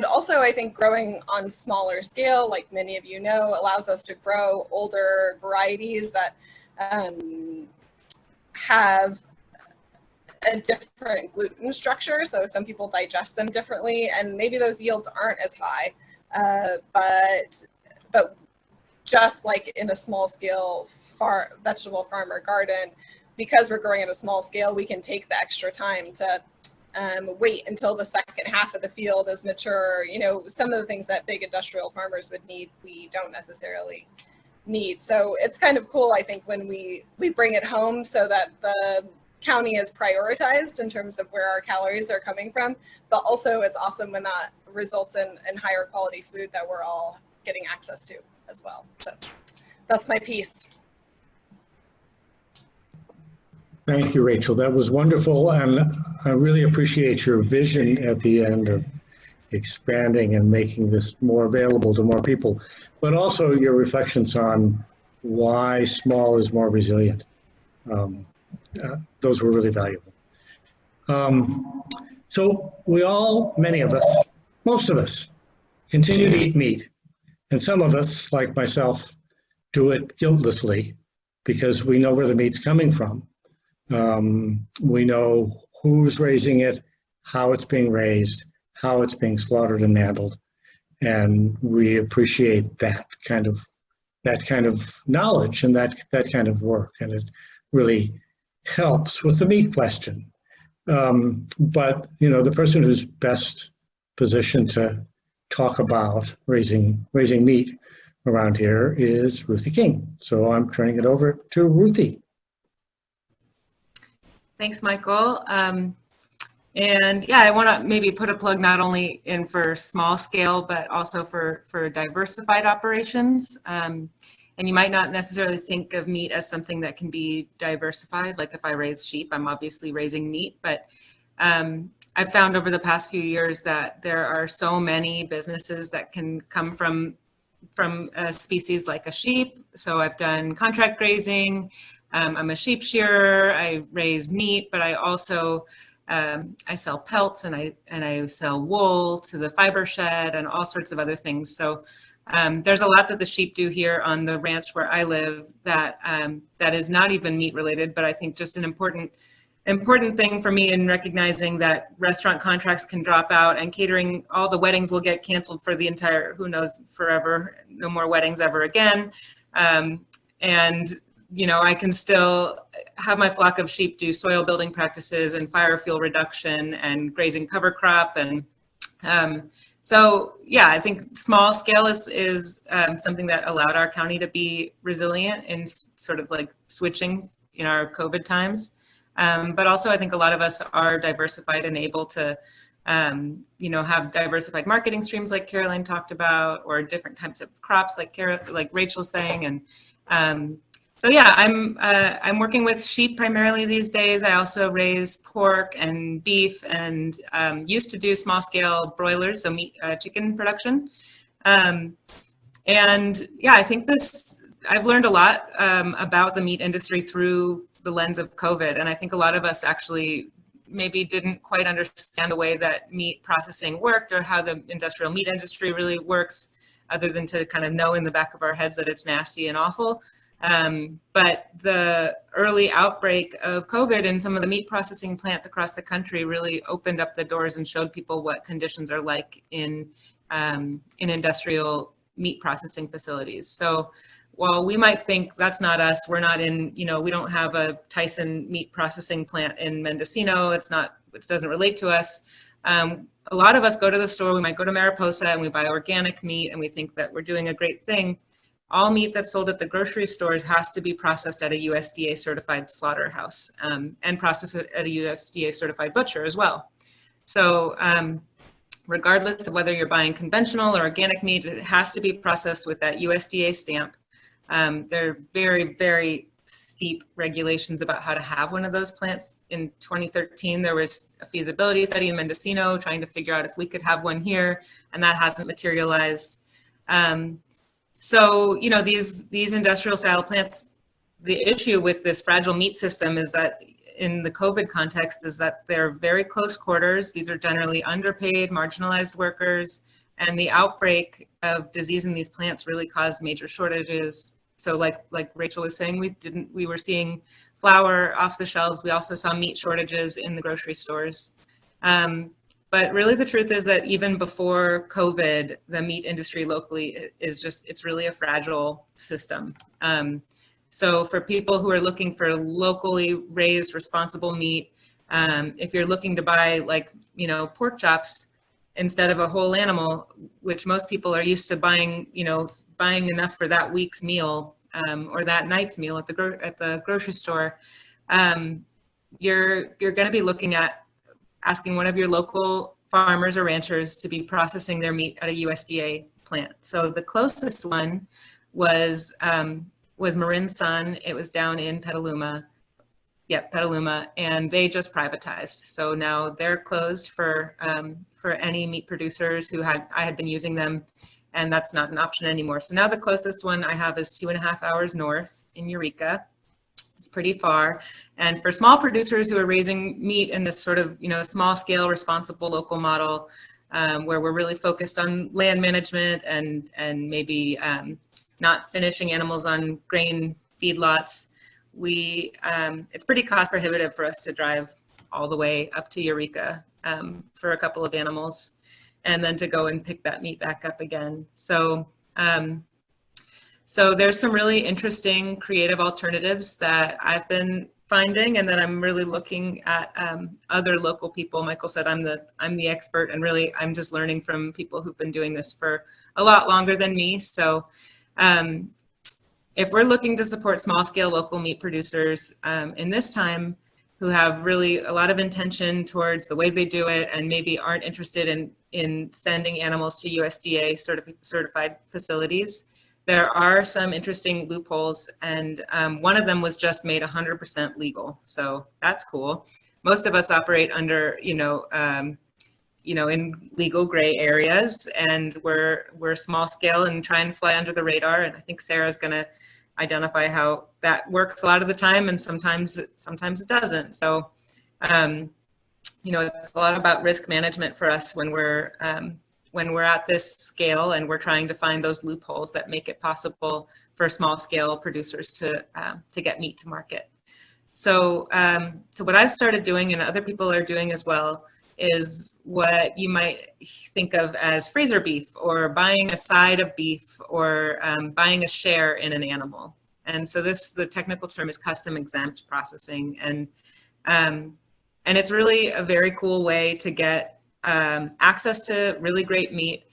Speaker 6: also I think growing on smaller scale, like many of you know, allows us to grow older varieties that have a different gluten structure. So some people digest them differently, and maybe those yields aren't as high, but just like in a small scale vegetable farm or garden, because we're growing at a small scale, we can take the extra time to wait until the second half of the field is mature. Some of the things that big industrial farmers would need, we don't necessarily need. So it's kind of cool, I think, when we bring it home, so that the county is prioritized in terms of where our calories are coming from, but also it's awesome when that results in higher quality food that we're all getting access to as well. So that's my piece.
Speaker 3: Thank you, Rachel. That was wonderful, and I really appreciate your vision at the end of expanding and making this more available to more people, but also your reflections on why small is more resilient. Those were really valuable. So we all, many of us, most of us, continue to eat meat. And some of us, like myself, do it guiltlessly because we know where the meat's coming from. We know who's raising it, how it's being raised, how it's being slaughtered and handled. And we appreciate that kind of knowledge and that kind of work. And it really helps with the meat question. But the person who's best positioned to talk about raising meat around here is Ruthie King. So I'm turning it over to Ruthie.
Speaker 7: Thanks, Michael. And yeah, I want to maybe put a plug not only in for small scale, but also for diversified operations. And you might not necessarily think of meat as something that can be diversified. Like if I raise sheep, I'm obviously raising meat, but I've found over the past few years that there are so many businesses that can come from a species like a sheep. So I've done contract grazing. I'm a sheep shearer. I raise meat, but I also I sell pelts and I sell wool to the fiber shed and all sorts of other things. So there's a lot that the sheep do here on the ranch where I live that that is not even meat related, but I think just an important thing for me in recognizing that restaurant contracts can drop out and catering, all the weddings will get canceled for the entire, who knows, forever, no more weddings ever again. And you know, I can still have my flock of sheep do soil building practices and fire fuel reduction and grazing cover crop. And so, yeah, I think small scale is something that allowed our county to be resilient in sort of like switching in our COVID times. But also I think a lot of us are diversified and able to, you know, have diversified marketing streams like Caroline talked about, or different types of crops like Rachel's saying. And so yeah, I'm working with sheep primarily these days. I also raise pork and beef and used to do small scale broilers, so meat, chicken production. And yeah, I think I've learned a lot about the meat industry through the lens of COVID. And I think a lot of us actually maybe didn't quite understand the way that meat processing worked or how the industrial meat industry really works, other than to kind of know in the back of our heads that it's nasty and awful. But the early outbreak of COVID in some of the meat processing plants across the country really opened up the doors and showed people what conditions are like in industrial meat processing facilities. So while we might think that's not us, we're not in, you know, we don't have a Tyson meat processing plant in Mendocino. It doesn't relate to us. A lot of us go to the store, we might go to Mariposa and we buy organic meat and we think that we're doing a great thing. All meat that's sold at the grocery stores has to be processed at a USDA certified slaughterhouse and processed at a USDA certified butcher as well. So regardless of whether you're buying conventional or organic meat, it has to be processed with that USDA stamp. There are very, very steep regulations about how to have one of those plants. In 2013, there was a feasibility study in Mendocino trying to figure out if we could have one here, and that hasn't materialized. So, you know, these industrial style plants, the issue with this fragile meat system is that in the COVID context is that they're very close quarters. These are generally underpaid, marginalized workers, and the outbreak of disease in these plants really caused major shortages. So like Rachel was saying, we were seeing flour off the shelves. We also saw meat shortages in the grocery stores. But really the truth is that even before COVID, the meat industry locally it's really a fragile system. So for people who are looking for locally raised, responsible meat, if you're looking to buy like, you know, pork chops instead of a whole animal, which most people are used to buying, you know, buying enough for that week's meal or that night's meal at the grocery store, you're going to be looking at asking one of your local farmers or ranchers to be processing their meat at a USDA plant. So the closest one was Marin Sun. It was down in Petaluma. Yep, Petaluma, and they just privatized. So now they're closed for any meat producers who I had been using them, and that's not an option anymore. So now the closest one I have is 2.5 hours north in Eureka. It's pretty far. And for small producers who are raising meat in this sort of, you know, small scale, responsible local model, where we're really focused on land management and maybe not finishing animals on grain feedlots, it's pretty cost prohibitive for us to drive all the way up to Eureka for a couple of animals and then to go and pick that meat back up again. So there's some really interesting creative alternatives that I've been finding and that I'm really looking at other local people. Michael said I'm the expert, and really I'm just learning from people who've been doing this for a lot longer than me. So if we're looking to support small scale local meat producers in this time, who have really a lot of intention towards the way they do it and maybe aren't interested in sending animals to USDA certified facilities. There are some interesting loopholes, and one of them was just made 100% legal. So that's cool. Most of us operate under, in legal gray areas, and we're small scale and try and fly under the radar. And I think Sarah's going to identify how that works a lot of the time, and sometimes it doesn't. So, it's a lot about risk management for us when we're at this scale, and we're trying to find those loopholes that make it possible for small scale producers to get meat to market. So what I've started doing, and other people are doing as well, is what you might think of as freezer beef, or buying a side of beef, or buying a share in an animal. And so the technical term is custom exempt processing. And it's really a very cool way to get access to really great meat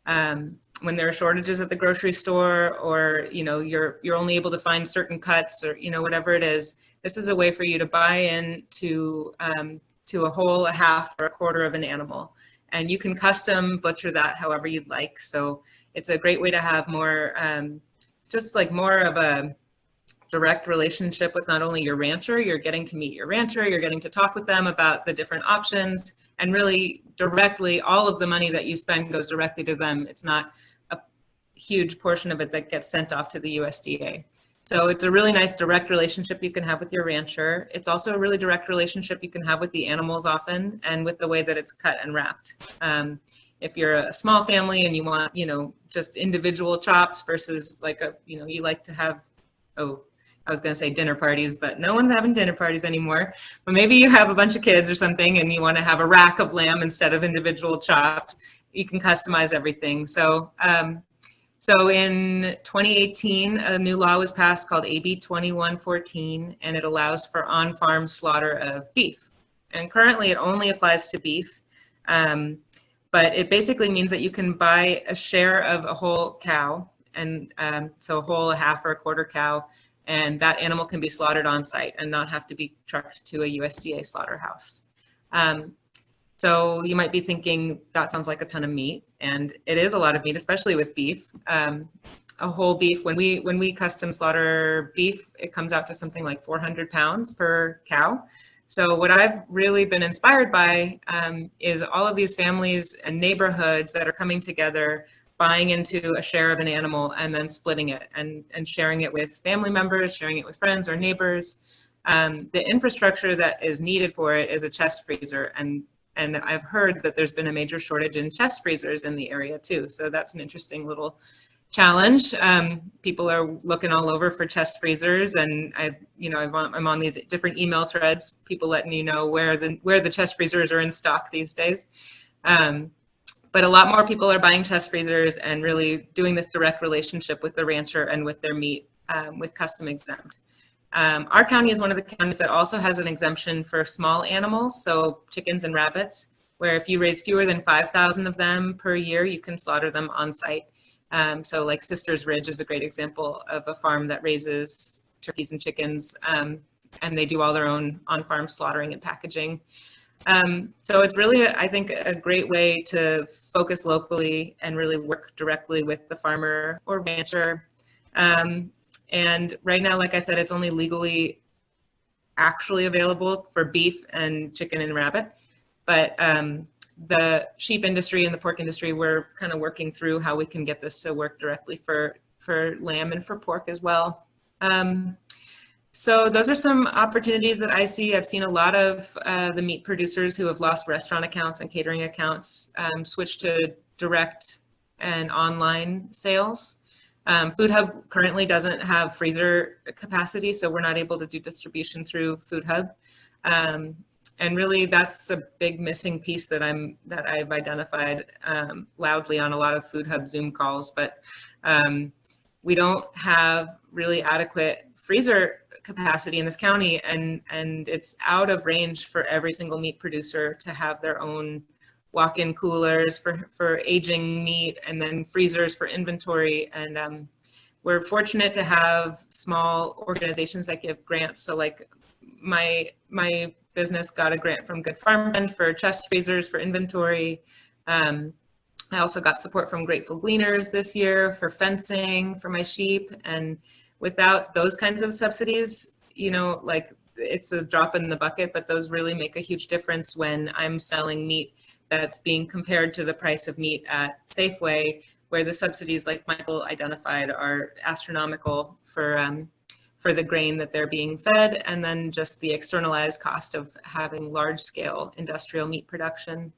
Speaker 7: when there are shortages at the grocery store, or you're only able to find certain cuts, or whatever it is. This is a way for you to buy in to a whole, a half, or a quarter of an animal, and you can custom butcher that however you'd like. So it's a great way to have more, just like more of a direct relationship with not only your rancher. You're getting to meet your rancher, you're getting to talk with them about the different options, and really directly, all of the money that you spend goes directly to them. It's not a huge portion of it that gets sent off to the USDA. So it's a really nice direct relationship you can have with your rancher. It's also a really direct relationship you can have with the animals often, and with the way that it's cut and wrapped. If you're a small family and you want, just individual chops versus like you like to have, I was going to say dinner parties, but no one's having dinner parties anymore. But maybe you have a bunch of kids or something and you want to have a rack of lamb instead of individual chops. You can customize everything. So in 2018, a new law was passed called AB 2114, and it allows for on-farm slaughter of beef. And currently it only applies to beef, but it basically means that you can buy a share of a whole cow, and so a whole, a half, or a quarter cow, and that animal can be slaughtered on site and not have to be trucked to a USDA slaughterhouse. So you might be thinking, that sounds like a ton of meat, and it is a lot of meat, especially with beef. A whole beef, when we custom slaughter beef, it comes out to something like 400 pounds per cow. So what I've really been inspired by is all of these families and neighborhoods that are coming together, buying into a share of an animal and then splitting it and sharing it with family members, sharing it with friends or neighbors. The infrastructure that is needed for it is a chest freezer, and I've heard that there's been a major shortage in chest freezers in the area too. So that's an interesting little challenge. People are looking all over for chest freezers, and I'm on these different email threads, people letting you know where the chest freezers are in stock these days. But a lot more people are buying chest freezers and really doing this direct relationship with the rancher and with their meat with custom exempt. Our county is one of the counties that also has an exemption for small animals, so chickens and rabbits, where if you raise fewer than 5,000 of them per year, you can slaughter them on site. So like Sisters Ridge is a great example of a farm that raises turkeys and chickens, and they do all their own on-farm slaughtering and packaging. So it's really, I think, a great way to focus locally and really work directly with the farmer or rancher. And right now, like I said, it's only legally actually available for beef and chicken and rabbit. But the sheep industry and the pork industry, we're kind of working through how we can get this to work directly for lamb and for pork as well. So those are some opportunities that I see. I've seen a lot of the meat producers who have lost restaurant accounts and catering accounts switch to direct and online sales. Food Hub currently doesn't have freezer capacity, so we're not able to do distribution through Food Hub. And really, that's a big missing piece that I've identified loudly on a lot of Food Hub Zoom calls. But we don't have really adequate freezer capacity in this county, and it's out of range for every single meat producer to have their own walk-in coolers for aging meat, and then freezers for inventory. And we're fortunate to have small organizations that give grants. So like my business got a grant from Good Farm Fund for chest freezers for inventory. I also got support from Grateful Gleaners this year for fencing for my sheep. And without those kinds of subsidies, you know, like it's a drop in the bucket, but those really make a huge difference when I'm selling meat that's being compared to the price of meat at Safeway, where the subsidies, like Michael identified, are astronomical for the grain that they're being fed, and then just the externalized cost of having large scale industrial meat production.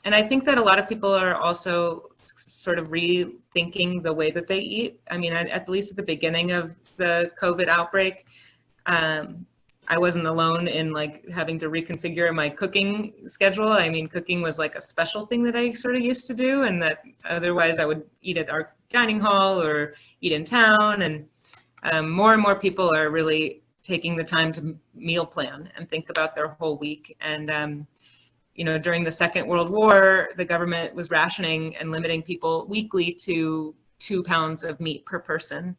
Speaker 7: And I think that a lot of people are also sort of rethinking the way that they eat. I mean, at least at the beginning of the COVID outbreak, I wasn't alone in like having to reconfigure my cooking schedule. I mean, cooking was like a special thing that I sort of used to do, and that otherwise I would eat at our dining hall or eat in town. And more and more people are really taking the time to meal plan and think about their whole week. And you know, during the Second World War, the government was rationing and limiting people weekly to 2 pounds of meat per person.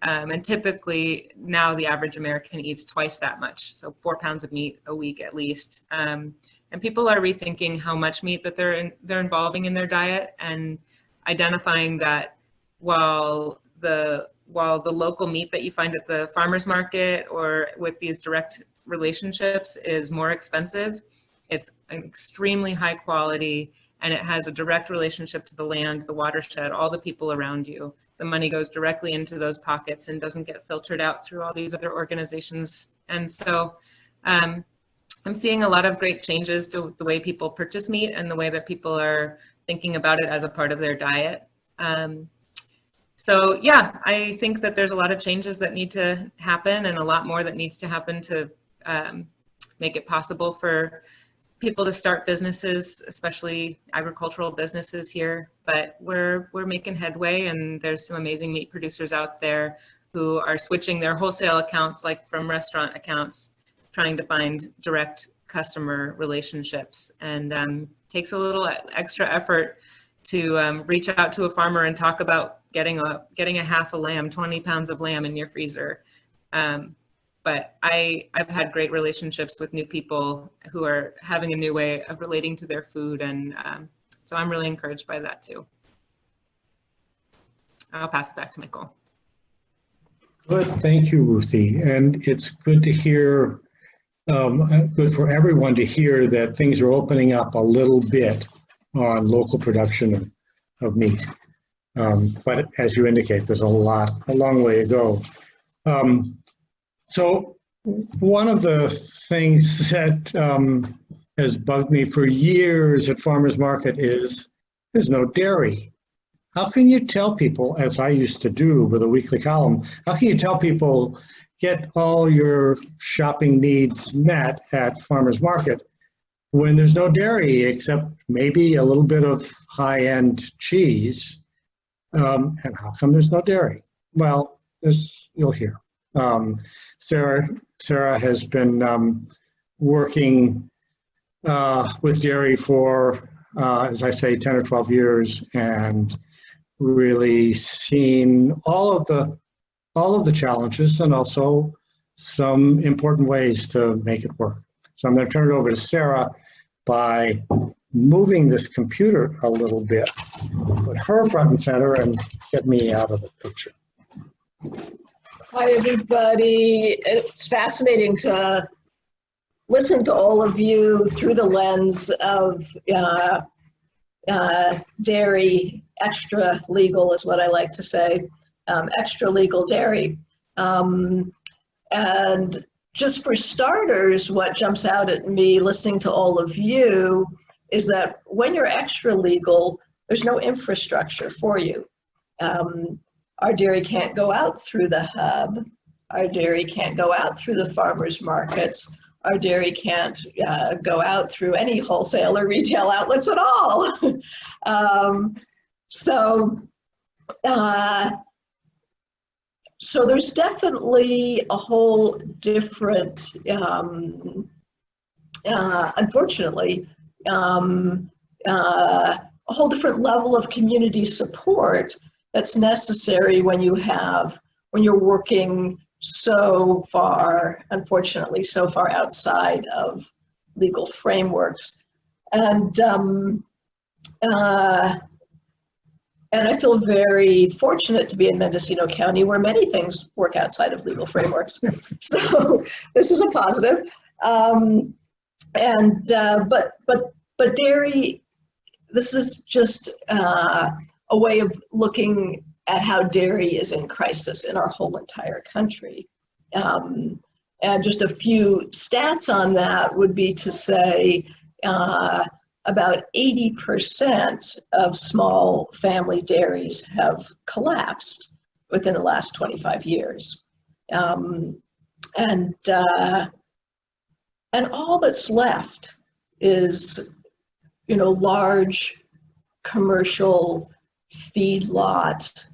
Speaker 7: And typically now the average American eats twice that much, so 4 pounds of meat a week at least. And people are rethinking how much meat that they're involving in their diet, and identifying that while the local meat that you find at the farmer's market or with these direct relationships is more expensive, it's an extremely high quality, and it has a direct relationship to the land, the watershed, all the people around you. The money goes directly into those pockets and doesn't get filtered out through all these other organizations. And so I'm seeing a lot of great changes to the way people purchase meat and the way that people are thinking about it as a part of their diet. So yeah, I think that there's a lot of changes that need to happen, and a lot more that needs to happen to make it possible for people to start businesses, especially agricultural businesses here. But we're making headway, and there's some amazing meat producers out there who are switching their wholesale accounts, like from restaurant accounts, trying to find direct customer relationships. And takes a little extra effort to reach out to a farmer and talk about getting a half a lamb, 20 pounds of lamb in your freezer. But I've had great relationships with new people who are having a new way of relating to their food. And so I'm really encouraged by that too. I'll pass it back to Michael.
Speaker 3: Good, thank you, Ruthie. And it's good to hear, good for everyone to hear that things are opening up a little bit on local production of meat. But as you indicate, there's a long way to go. So one of the things that has bugged me for years at farmers market is there's no dairy. How can you tell people, as I used to do with a weekly column, how can you tell people get all your shopping needs met at farmers market when there's no dairy except maybe a little bit of high-end cheese? And how come there's no dairy? Well, you'll hear. Sara has been working with dairy for, as I say, 10 or 12 years, and really seen all of the challenges and also some important ways to make it work. So I'm going to turn it over to Sara by moving this computer a little bit, put her front and center, and get me out of the picture.
Speaker 8: Hi, everybody. It's fascinating to listen to all of you through the lens of dairy, extra legal is what I like to say, extra legal dairy. And just for starters, what jumps out at me listening to all of you is that when you're extra legal, there's no infrastructure for you. Our dairy can't go out through the hub. Our dairy can't go out through the farmers markets. Our dairy can't go out through any wholesale or retail outlets at all. So there's definitely a whole different, unfortunately, a whole different level of community support that's necessary when you're working so far, unfortunately, so far outside of legal frameworks. And I feel very fortunate to be in Mendocino County, where many things work outside of legal frameworks. So this is a positive. But dairy, this is just a way of looking at how dairy is in crisis in our whole entire country. And just a few stats on that would be to say about 80% of small family dairies have collapsed within the last 25 years. And all that's left is, large commercial feedlot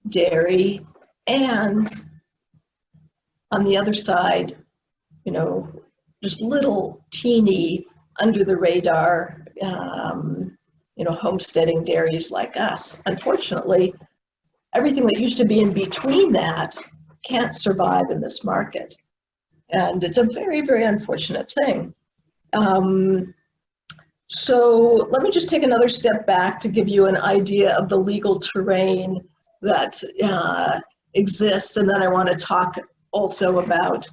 Speaker 8: dairy, and on the other side, just little teeny under the radar, homesteading dairies like us. Unfortunately, everything that used to be in between that can't survive in this market. And it's a very, very unfortunate thing. So let me just take another step back to give you an idea of the legal terrain that exists. And then I want to talk also about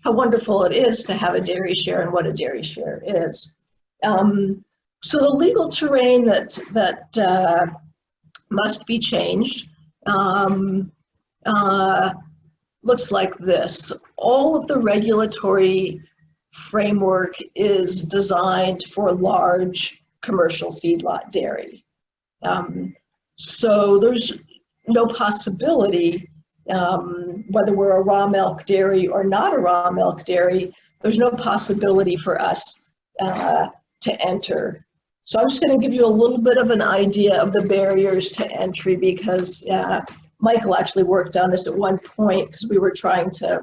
Speaker 8: how wonderful it is to have a dairy share and what a dairy share is. So the legal terrain that must be changed looks like this. All of the regulatory framework is designed for large commercial feedlot dairy. So there's no possibility, whether we're a raw milk dairy or not a raw milk dairy, there's no possibility for us to enter. So I'm just going to give you a little bit of an idea of the barriers to entry, because Michael actually worked on this at one point, because we were trying to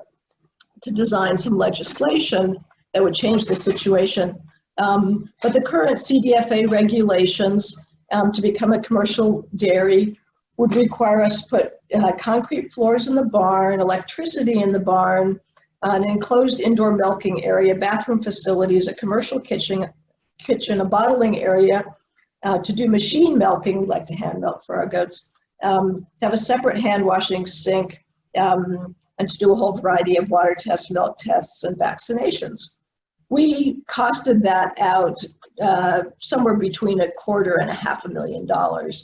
Speaker 8: design some legislation that would change the situation. But the current CDFA regulations to become a commercial dairy would require us to put concrete floors in the barn, electricity in the barn, an enclosed indoor milking area, bathroom facilities, a commercial kitchen, a bottling area to do machine milking. We like to hand milk for our goats. To have a separate hand washing sink, and to do a whole variety of water tests, milk tests, and vaccinations. We costed that out somewhere between $250,000 and $500,000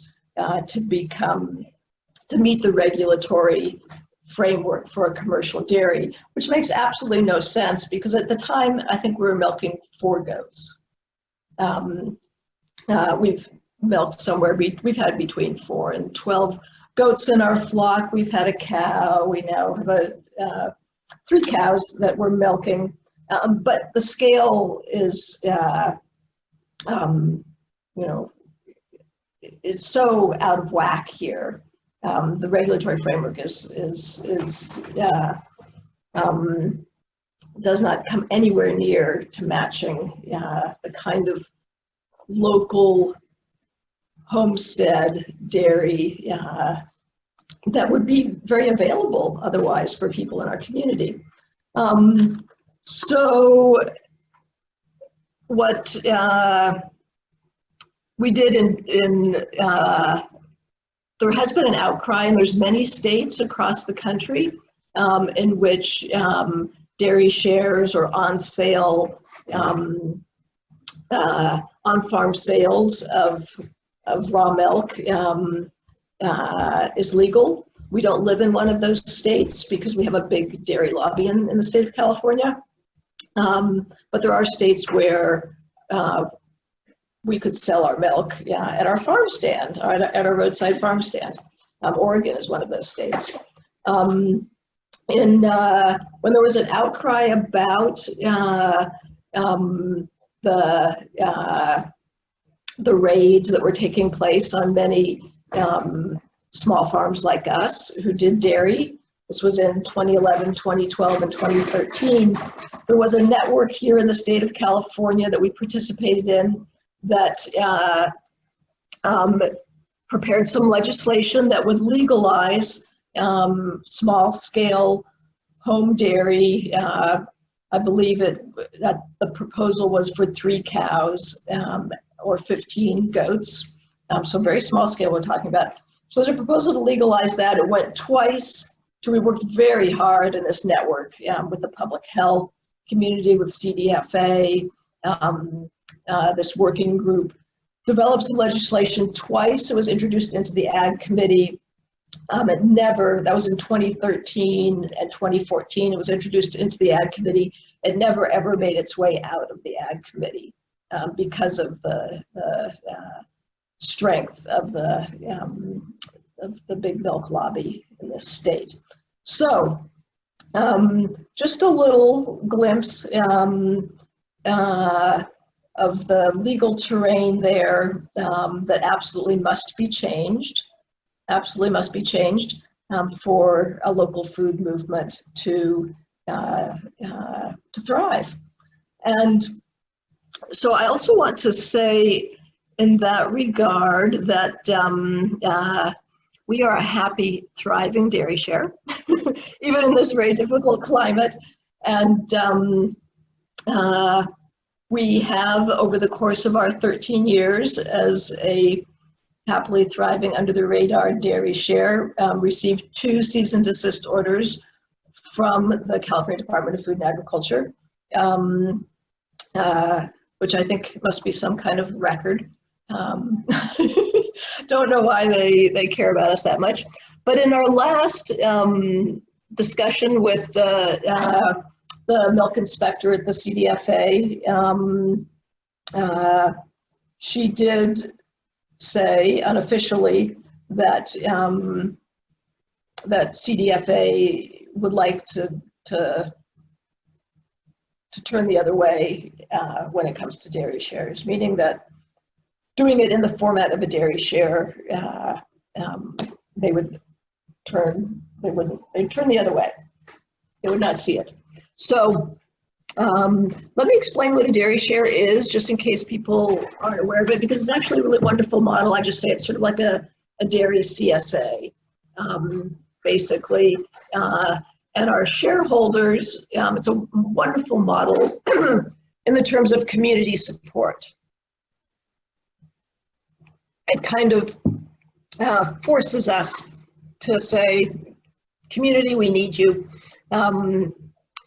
Speaker 8: to meet the regulatory framework for a commercial dairy, which makes absolutely no sense, because at the time I think we were milking 4 goats. We've milked somewhere, we've had between 4 and 12 goats in our flock. We've had a cow. We now have 3 cows that we're milking. But the scale is, is so out of whack here. The regulatory framework does not come anywhere near to matching the kind of local homestead dairy that would be very available otherwise for people in our community. So what we did there has been an outcry, and there's many states across the country in which dairy shares or on-sale, on-farm sales of raw milk is legal. We don't live in one of those states because we have a big dairy lobby in the state of California. But there are states where we could sell our milk at our farm stand, or at our roadside farm stand. Oregon is one of those states. When there was an outcry about the raids that were taking place on many small farms like us who did dairy, this was in 2011, 2012, and 2013, there was a network here in the state of California that we participated in that prepared some legislation that would legalize small scale home dairy. I believe that the proposal was for 3 cows or 15 goats. So very small scale we're talking about. So there's a proposal to legalize that. It went twice. So we worked very hard in this network with the public health community, with CDFA, this working group. Developed some legislation twice. It was introduced into the Ag Committee. That was in 2013 and 2014. It was introduced into the Ag Committee. It never ever made its way out of the Ag Committee because of the strength of the big milk lobby in this state. So just a little glimpse of the legal terrain there that absolutely must be changed. Absolutely must be changed for a local food movement to thrive. And so I also want to say in that regard that we are a happy, thriving dairy share, even in this very difficult climate. And we have, over the course of our 13 years as a happily thriving under the radar dairy share, received 2 cease and desist orders from the California Department of Food and Agriculture, which I think must be some kind of record. Don't know why they care about us that much. But in our last discussion with the milk inspector at the CDFA, she did say unofficially that that CDFA would like to turn the other way when it comes to dairy shares, meaning that doing it in the format of a dairy share, they'd turn the other way. They would not see it. So let me explain what a dairy share is, just in case people aren't aware of it, because it's actually a really wonderful model. I just say it's sort of like a dairy CSA, basically. And our shareholders, it's a wonderful model in the terms of community support. It kind of forces us to say, community, we need you.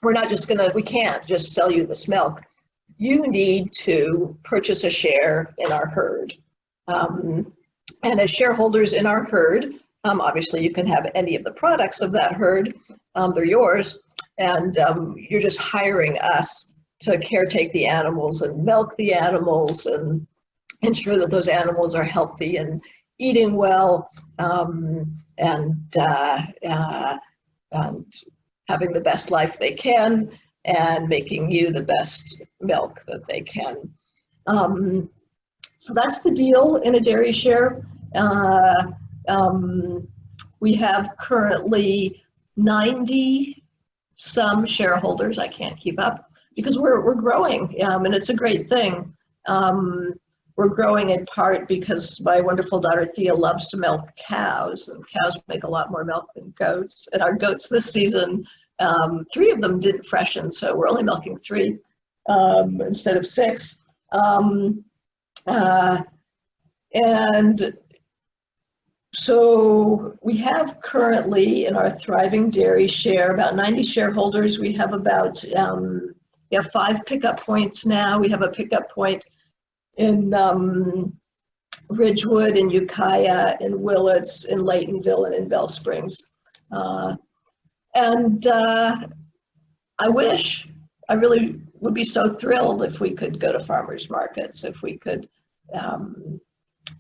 Speaker 8: We can't just sell you this milk. You need to purchase a share in our herd. And as shareholders in our herd, obviously you can have any of the products of that herd, they're yours, and you're just hiring us to caretake the animals and milk the animals and ensure that those animals are healthy and eating well, and having the best life they can, and making you the best milk that they can. So that's the deal in a dairy share. We have currently 90 some shareholders. I can't keep up because we're growing, and it's a great thing. We're growing in part because my wonderful daughter Thea loves to milk cows, and cows make a lot more milk than goats. And our goats this season, 3 of them didn't freshen, so we're only milking 3 instead of 6. And so we have currently in our thriving dairy share about 90 shareholders. We have about 5 pickup points now. We have a pickup point in Ridgewood, in Ukiah, in Willits, in Laytonville, and in Bell Springs. And I really would be so thrilled if we could go to farmers markets, if we could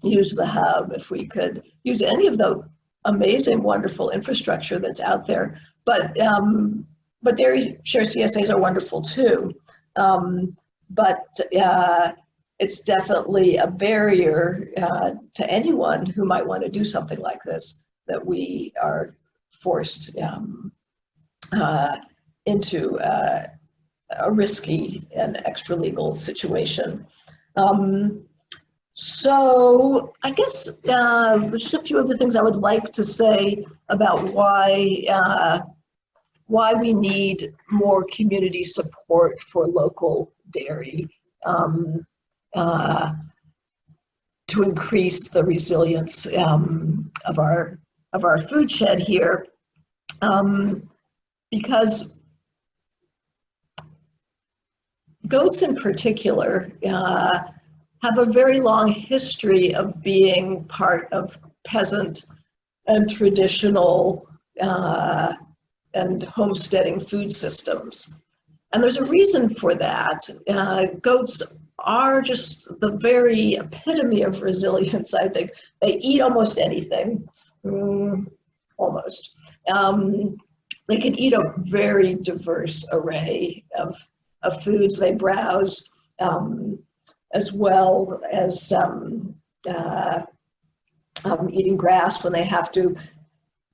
Speaker 8: use the hub, if we could use any of the amazing, wonderful infrastructure that's out there. But dairy share CSAs are wonderful too. But it's definitely a barrier to anyone who might want to do something like this, that we are forced into a risky and extra legal situation. So I guess just a few other things I would like to say about why we need more community support for local dairy to increase the resilience of our food shed here, because goats in particular have a very long history of being part of peasant and traditional and homesteading food systems. And there's a reason for that. Goats are just the very epitome of resilience, I think. They eat almost anything, almost. They can eat a very diverse array of foods. They browse as well as eating grass when they have to.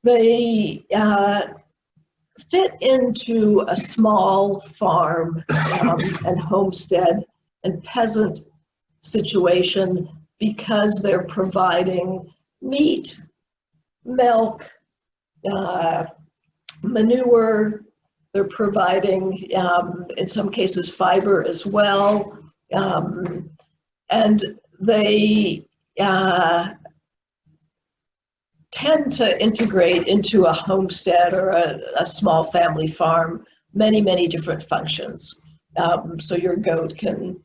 Speaker 8: They fit into a small farm and homestead and peasant situation because they're providing meat, milk, manure. They're providing, in some cases, fiber as well. And they tend to integrate into a homestead or a small family farm many, many different functions. So your goat can,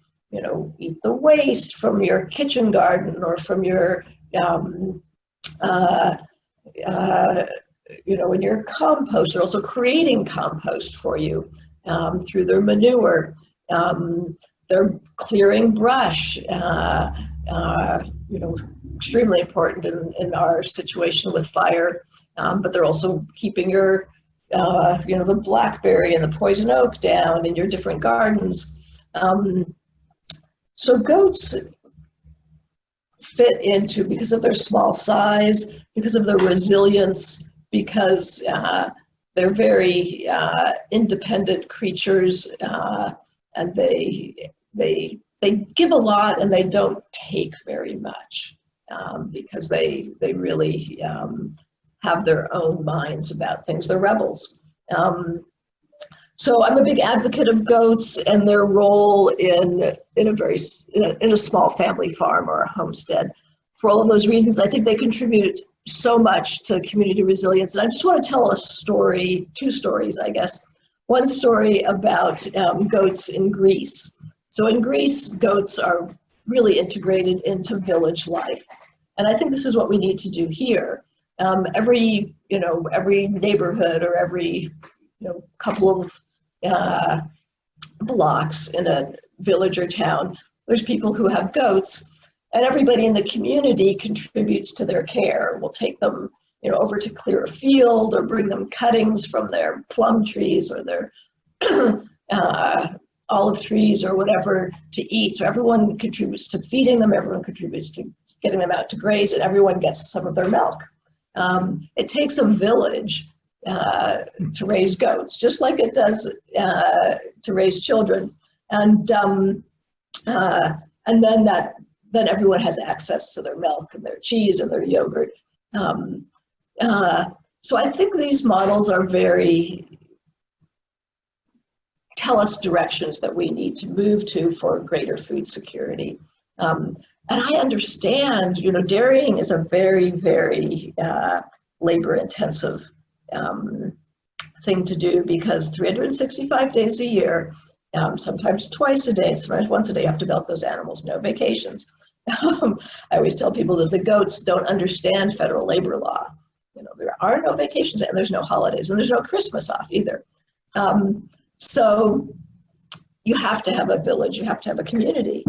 Speaker 8: eat the waste from your kitchen garden or from your, in your compost. They're also creating compost for you through their manure. They're clearing brush, extremely important in our situation with fire, but they're also keeping your, the blackberry and the poison oak down in your different gardens. So goats fit into, because of their small size, because of their resilience, because they're very independent creatures, and they give a lot and they don't take very much, because they really have their own minds about things. They're rebels. So I'm a big advocate of goats and their role in a small family farm or a homestead. For all of those reasons, I think they contribute so much to community resilience. And I just want to tell a story, two stories, I guess. One story about goats in Greece. So in Greece, goats are really integrated into village life. And I think this is what we need to do here. Every neighborhood or every, couple of blocks in a village or town, there's people who have goats, and everybody in the community contributes to their care. We'll take them, over to clear a field or bring them cuttings from their plum trees or their olive trees or whatever to eat. So everyone contributes to feeding them, everyone contributes to getting them out to graze, and everyone gets some of their milk. It takes a village to raise goats, just like it does to raise children. And then everyone has access to their milk and their cheese and their yogurt. So I think these models are tell us directions that we need to move to for greater food security. And I understand, dairying is a very, very labor-intensive thing to do, because 365 days a year, sometimes twice a day, sometimes once a day, you have to milk those animals, no vacations. I always tell people that the goats don't understand federal labor law. There are no vacations and there's no holidays and there's no Christmas off either. So you have to have a village, you have to have a community.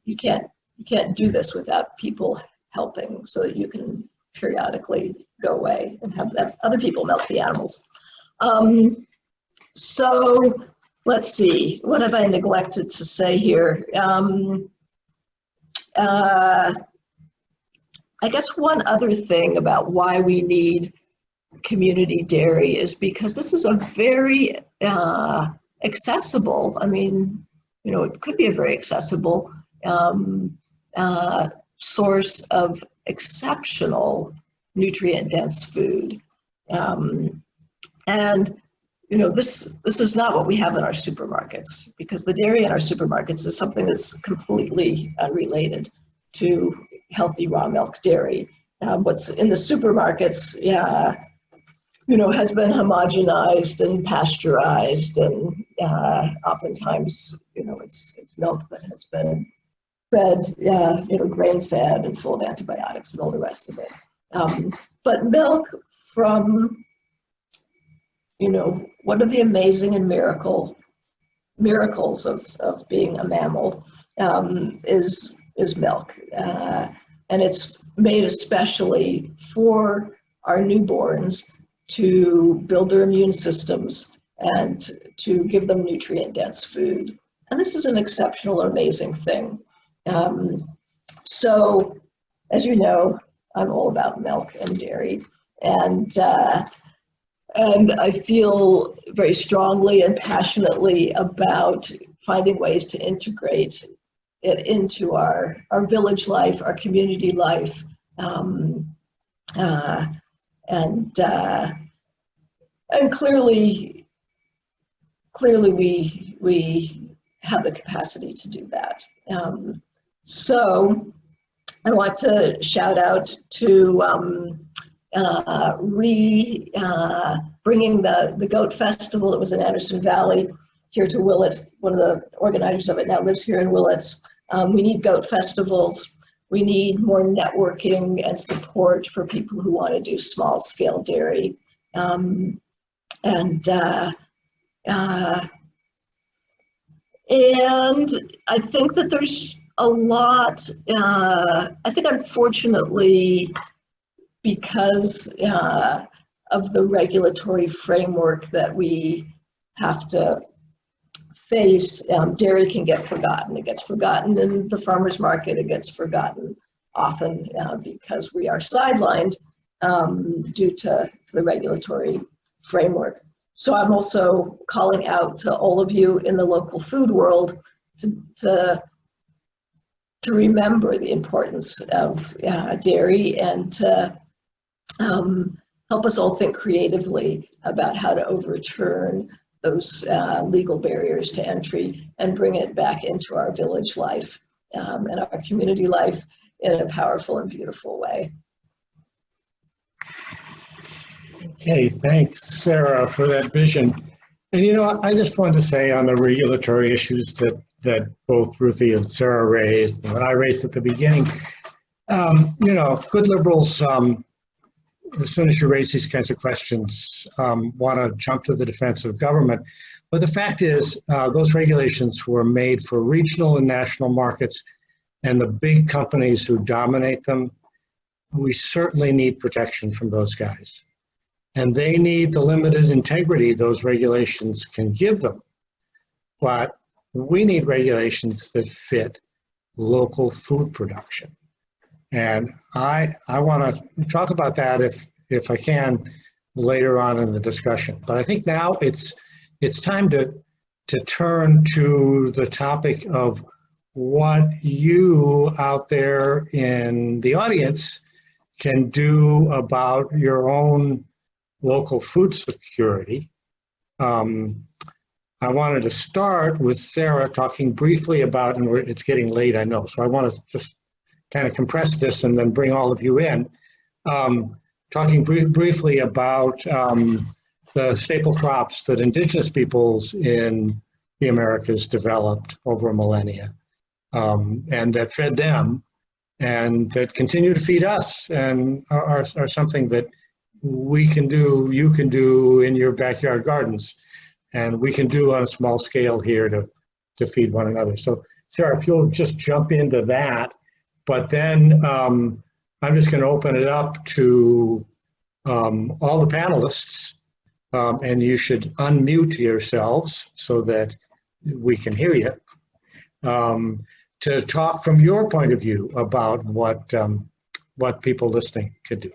Speaker 8: You can't do this without people helping, so that you can periodically go away and have other people milk the animals. So let's see, what have I neglected to say here? I guess one other thing about why we need community dairy is because this is a very accessible, it could be a very accessible source of exceptional nutrient-dense food. And you know, this is not what we have in our supermarkets, because the dairy in our supermarkets is something that's completely unrelated to healthy raw milk dairy. What's in the supermarkets, you know, has been homogenized and pasteurized, and oftentimes, you know, it's milk that has been fed, you know, grain-fed and full of antibiotics and all the rest of it. But milk from, you know, one of the amazing and miracles of being a mammal is milk. And it's made especially for our newborns to build their immune systems and to give them nutrient-dense food. And this is an exceptional, amazing thing. So, as you know, I'm all about milk and dairy. And I feel very strongly and passionately about finding ways to integrate it into our village life, our community life, and clearly we have the capacity to do that. So I want to shout out to bringing the Goat Festival that was in Anderson Valley here to Willits. One of the organizers of it now lives here in Willits. We need goat festivals. We need more networking and support for people who want to do small scale dairy. And I think that there's a lot, I think unfortunately, because of the regulatory framework that we have to face, dairy can get forgotten. It gets forgotten in the farmer's market. It gets forgotten often because we are sidelined due to the regulatory framework. So I'm also calling out to all of you in the local food world to remember the importance of dairy and to help us all think creatively about how to overturn those legal barriers to entry and bring it back into our village life and our community life in a powerful and beautiful way.
Speaker 3: Okay, thanks, Sara, for that vision. And you know, I just wanted to say on the regulatory issues that both Ruthie and Sara raised, and that I raised at the beginning, you know, good liberals, as soon as you raise these kinds of questions, want to jump to the defense of government. But the fact is, those regulations were made for regional and national markets, and the big companies who dominate them, we certainly need protection from those guys. And they need the limited integrity those regulations can give them. But we need regulations that fit local food production. And I want to talk about that if I can later on in the discussion. But I think now it's time to turn to the topic of what you out there in the audience can do about your own local food security. I wanted to start with Sara talking briefly about, and it's getting late, I know, so I want to just kind of compress this and then bring all of you in. Talking briefly about the staple crops that indigenous peoples in the Americas developed over millennia, and that fed them and that continue to feed us and are something that we can do, you can do in your backyard gardens, and we can do on a small scale here to feed one another. So Sara, if you'll just jump into that, but then I'm just going to open it up to all the panelists, and you should unmute yourselves so that we can hear you, to talk from your point of view about what people listening could do.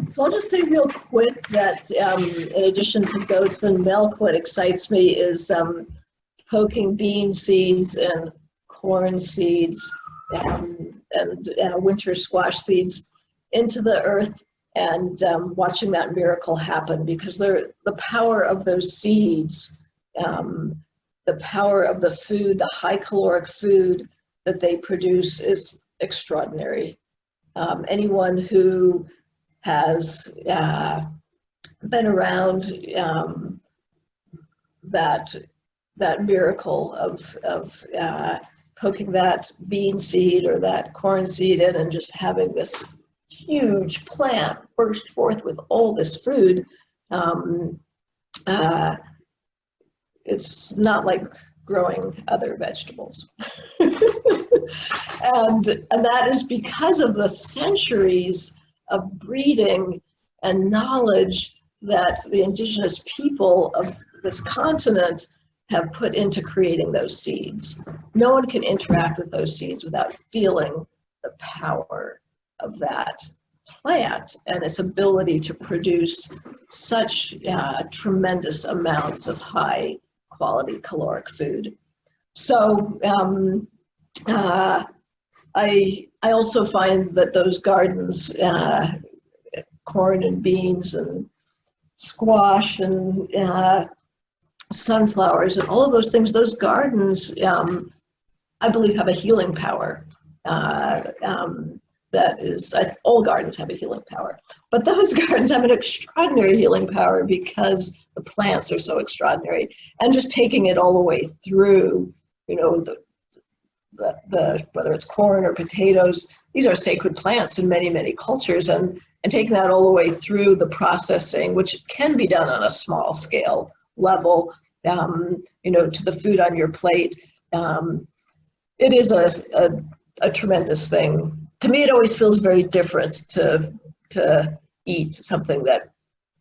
Speaker 8: So I'll just say real quick that in addition to goats and milk, what excites me is poking bean seeds and corn seeds and winter squash seeds into the earth, and watching that miracle happen, because the power of those seeds, the power of the food, the high caloric food that they produce is extraordinary. Anyone who has been around that miracle of poking that bean seed or that corn seed in and just having this huge plant burst forth with all this food, it's not like growing other vegetables. and that is because of the centuries of breeding and knowledge that the indigenous people of this continent have put into creating those seeds. No one can interact with those seeds without feeling the power of that plant and its ability to produce such tremendous amounts of high quality caloric food. So I also find that those gardens, corn and beans and squash and sunflowers and all of those things, those gardens, I believe, have a healing power. That is, all gardens have a healing power, but those gardens have an extraordinary healing power because the plants are so extraordinary. And just taking it all the way through, you know, the whether it's corn or potatoes, these are sacred plants in many, many cultures, and taking that all the way through the processing, which can be done on a small scale level, you know, to the food on your plate. It is a tremendous thing. To me, it always feels very different to eat something that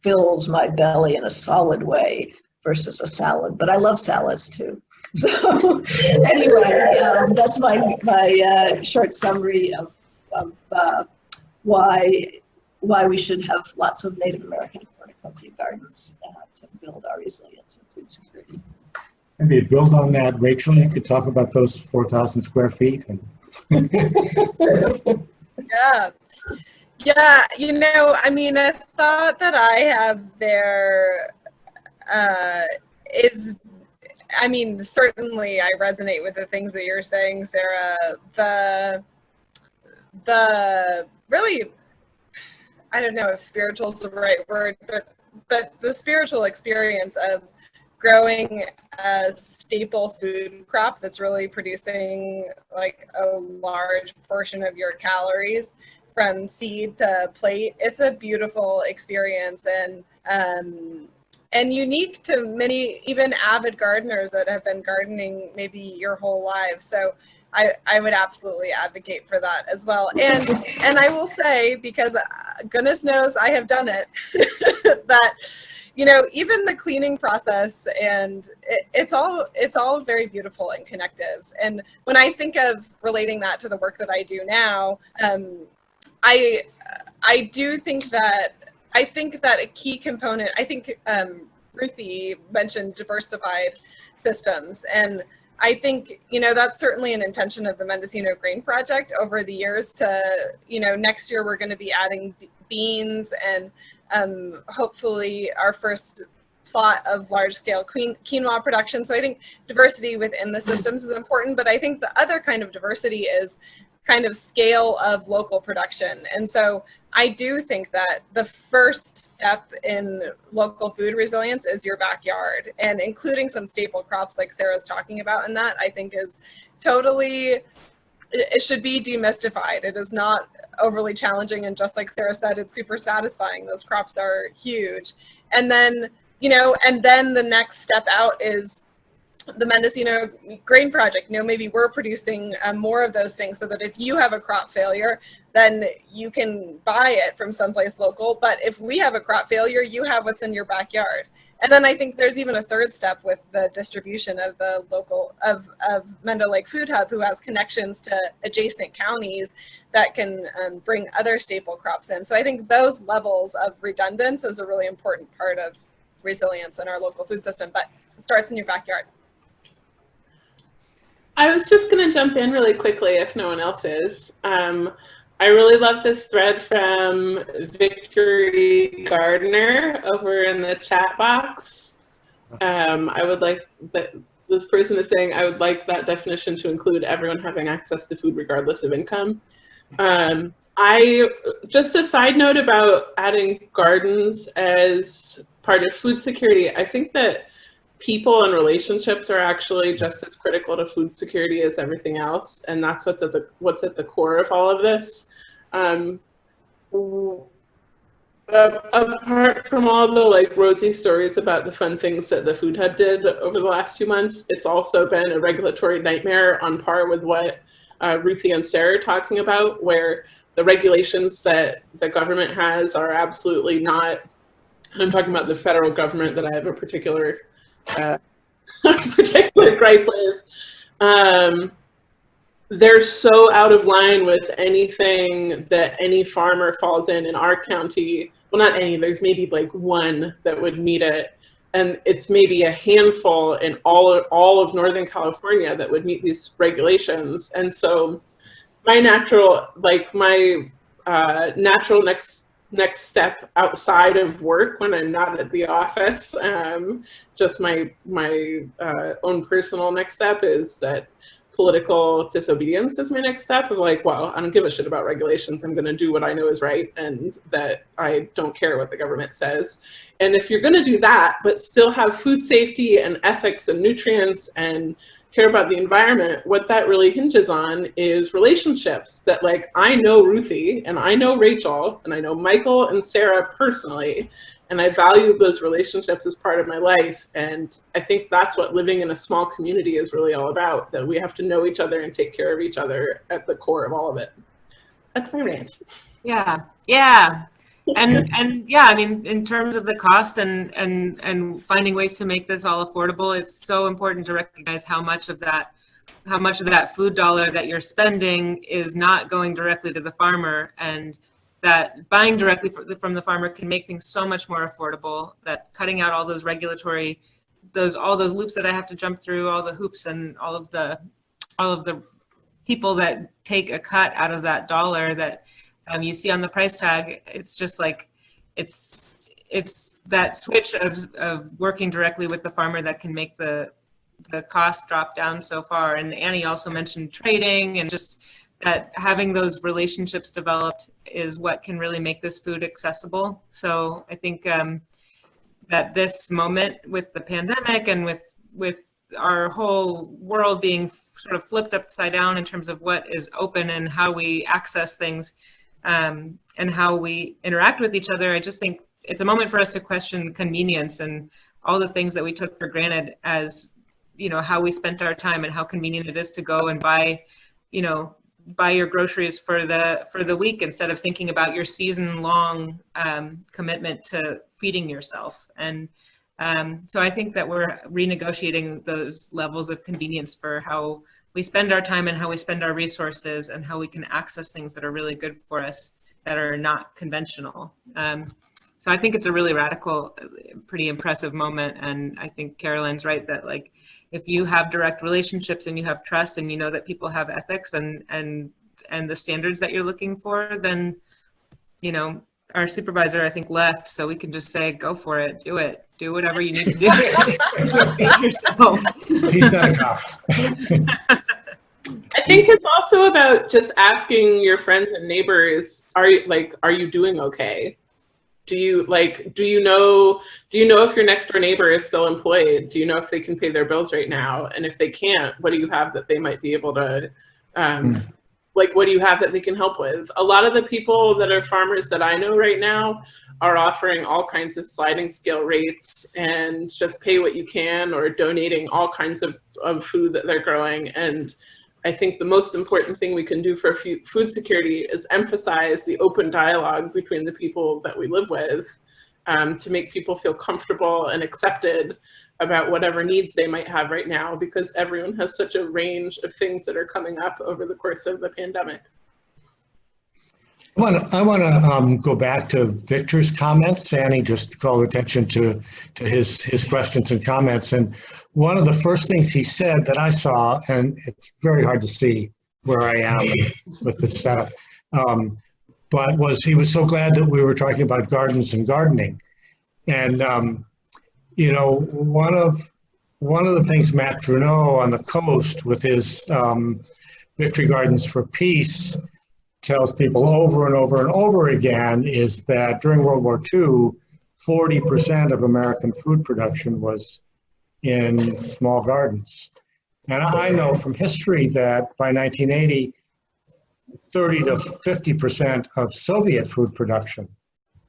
Speaker 8: fills my belly in a solid way versus a salad. But I love salads too. So anyway, that's my short summary of why we should have lots of Native American horticulture gardens to build our resilience and food security.
Speaker 3: Maybe build on that, Rachel. You could talk about those 4,000 square feet.
Speaker 6: Yeah, you know, I mean, a thought that I have there is, I mean, certainly I resonate with the things that you're saying, Sara. The really, I don't know if spiritual is the right word, but the spiritual experience of growing a staple food crop that's really producing like a large portion of your calories from seed to plate. It's a beautiful experience and unique to many, even avid gardeners that have been gardening maybe your whole lives. So I would absolutely advocate for that as well. And I will say, because goodness knows I have done it, that, you know, even the cleaning process, and it's all very beautiful and connective. And when I think of relating that to the work that I do now, I do think that a key component, I think Ruthie mentioned diversified systems, and I think, you know, that's certainly an intention of the Mendocino Grain Project over the years to, you know, next year we're going to be adding beans and hopefully our first plot of large-scale quinoa production. So I think diversity within the systems is important, but I think the other kind of diversity is kind of scale of local production. And so I do think that the first step in local food resilience is your backyard, and including some staple crops like Sara's talking about, and that I think is totally, it should be demystified. It is not overly challenging, and just like Sara said, it's super satisfying. Those crops are huge. And then, you know, and then the next step out is the Mendocino Grain Project. You know, maybe we're producing more of those things so that if you have a crop failure, then you can buy it from someplace local. But if we have a crop failure, you have what's in your backyard. And then I think there's even a third step with the distribution of the local, of Mendo Lake Food Hub, who has connections to adjacent counties that can bring other staple crops in. So I think those levels of redundance is a really important part of resilience in our local food system, but it starts in your backyard.
Speaker 4: I was just going to jump in really quickly if no one else is. I really love this thread from Victory Gardner over in the chat box. I would like that this person is saying, I would like that definition to include everyone having access to food regardless of income. Just a side note about adding gardens as part of food security. I think that people and relationships are actually just as critical to food security as everything else, and that's what's at the core of all of this. Apart from all the like rosy stories about the fun things that the Food Hub did over the last 2 months, it's also been a regulatory nightmare on par with what Ruthie and Sara are talking about, where the regulations that the government has are absolutely not. I'm talking about the federal government that I have a particular gripe with. They're so out of line with anything that any farmer falls in our county. Well, not any, there's maybe like one that would meet it. And it's maybe a handful in all of Northern California that would meet these regulations. And so my natural next step outside of work when I'm not at the office, just my own personal next step is that political disobedience is my next step of like, well, I don't give a shit about regulations. I'm going to do what I know is right and that I don't care what the government says. And if you're going to do that, but still have food safety and ethics and nutrients and care about the environment, what that really hinges on is relationships that like, I know Ruthie and I know Rachel and I know Michael and Sara personally, and I value those relationships as part of my life. And I think that's what living in a small community is really all about, that we have to know each other and take care of each other at the core of all of it. That's my rant.
Speaker 7: Yeah. And yeah, I mean, in terms of the cost and finding ways to make this all affordable, it's so important to recognize how much of that food dollar that you're spending is not going directly to the farmer, and that buying directly from the farmer can make things so much more affordable, that cutting out all those regulatory, all those loops that I have to jump through, all the hoops and all of the people that take a cut out of that dollar that you see on the price tag. It's just like, it's that switch of working directly with the farmer that can make the cost drop down so far. And Annie also mentioned trading, and just that having those relationships developed is what can really make this food accessible. So I think that this moment with the pandemic and with our whole world being sort of flipped upside down in terms of what is open and how we access things, and how we interact with each other, I just think it's a moment for us to question convenience and all the things that we took for granted, as, you know, how we spent our time and how convenient it is to go and buy your groceries for the week instead of thinking about your season-long commitment to feeding yourself. And so I think that we're renegotiating those levels of convenience for how we spend our time and how we spend our resources and how we can access things that are really good for us that are not conventional. So I think it's a really radical, pretty impressive moment. And I think Caroline's right that, like, if you have direct relationships and you have trust and you know that people have ethics and the standards that you're looking for, then, you know, our supervisor, I think, left, so we can just say, go for it, do whatever you need to do. Yourself.
Speaker 3: He's not a cop.
Speaker 4: I think it's also about just asking your friends and neighbors, are you doing okay? Do you know if your next door neighbor is still employed? Do you know if they can pay their bills right now? And if they can't, what do you have that they might be able to, what do you have that they can help with? A lot of the people that are farmers that I know right now are offering all kinds of sliding scale rates and just pay what you can, or donating all kinds of food that they're growing. And I think the most important thing we can do for food security is emphasize the open dialogue between the people that we live with, to make people feel comfortable and accepted about whatever needs they might have right now, because everyone has such a range of things that are coming up over the course of the pandemic.
Speaker 3: I want to go back to Victor's comments. Annie just called attention to his questions and comments. And one of the first things he said that I saw, and it's very hard to see where I am with this setup, but was he was so glad that we were talking about gardens and gardening. And, you know, one of the things Matt Trudeau on the coast with his Victory Gardens for Peace tells people over and over and over again is that during World War II, 40% of American food production was in small gardens. And I know from history that by 1980, 30 to 50% of Soviet food production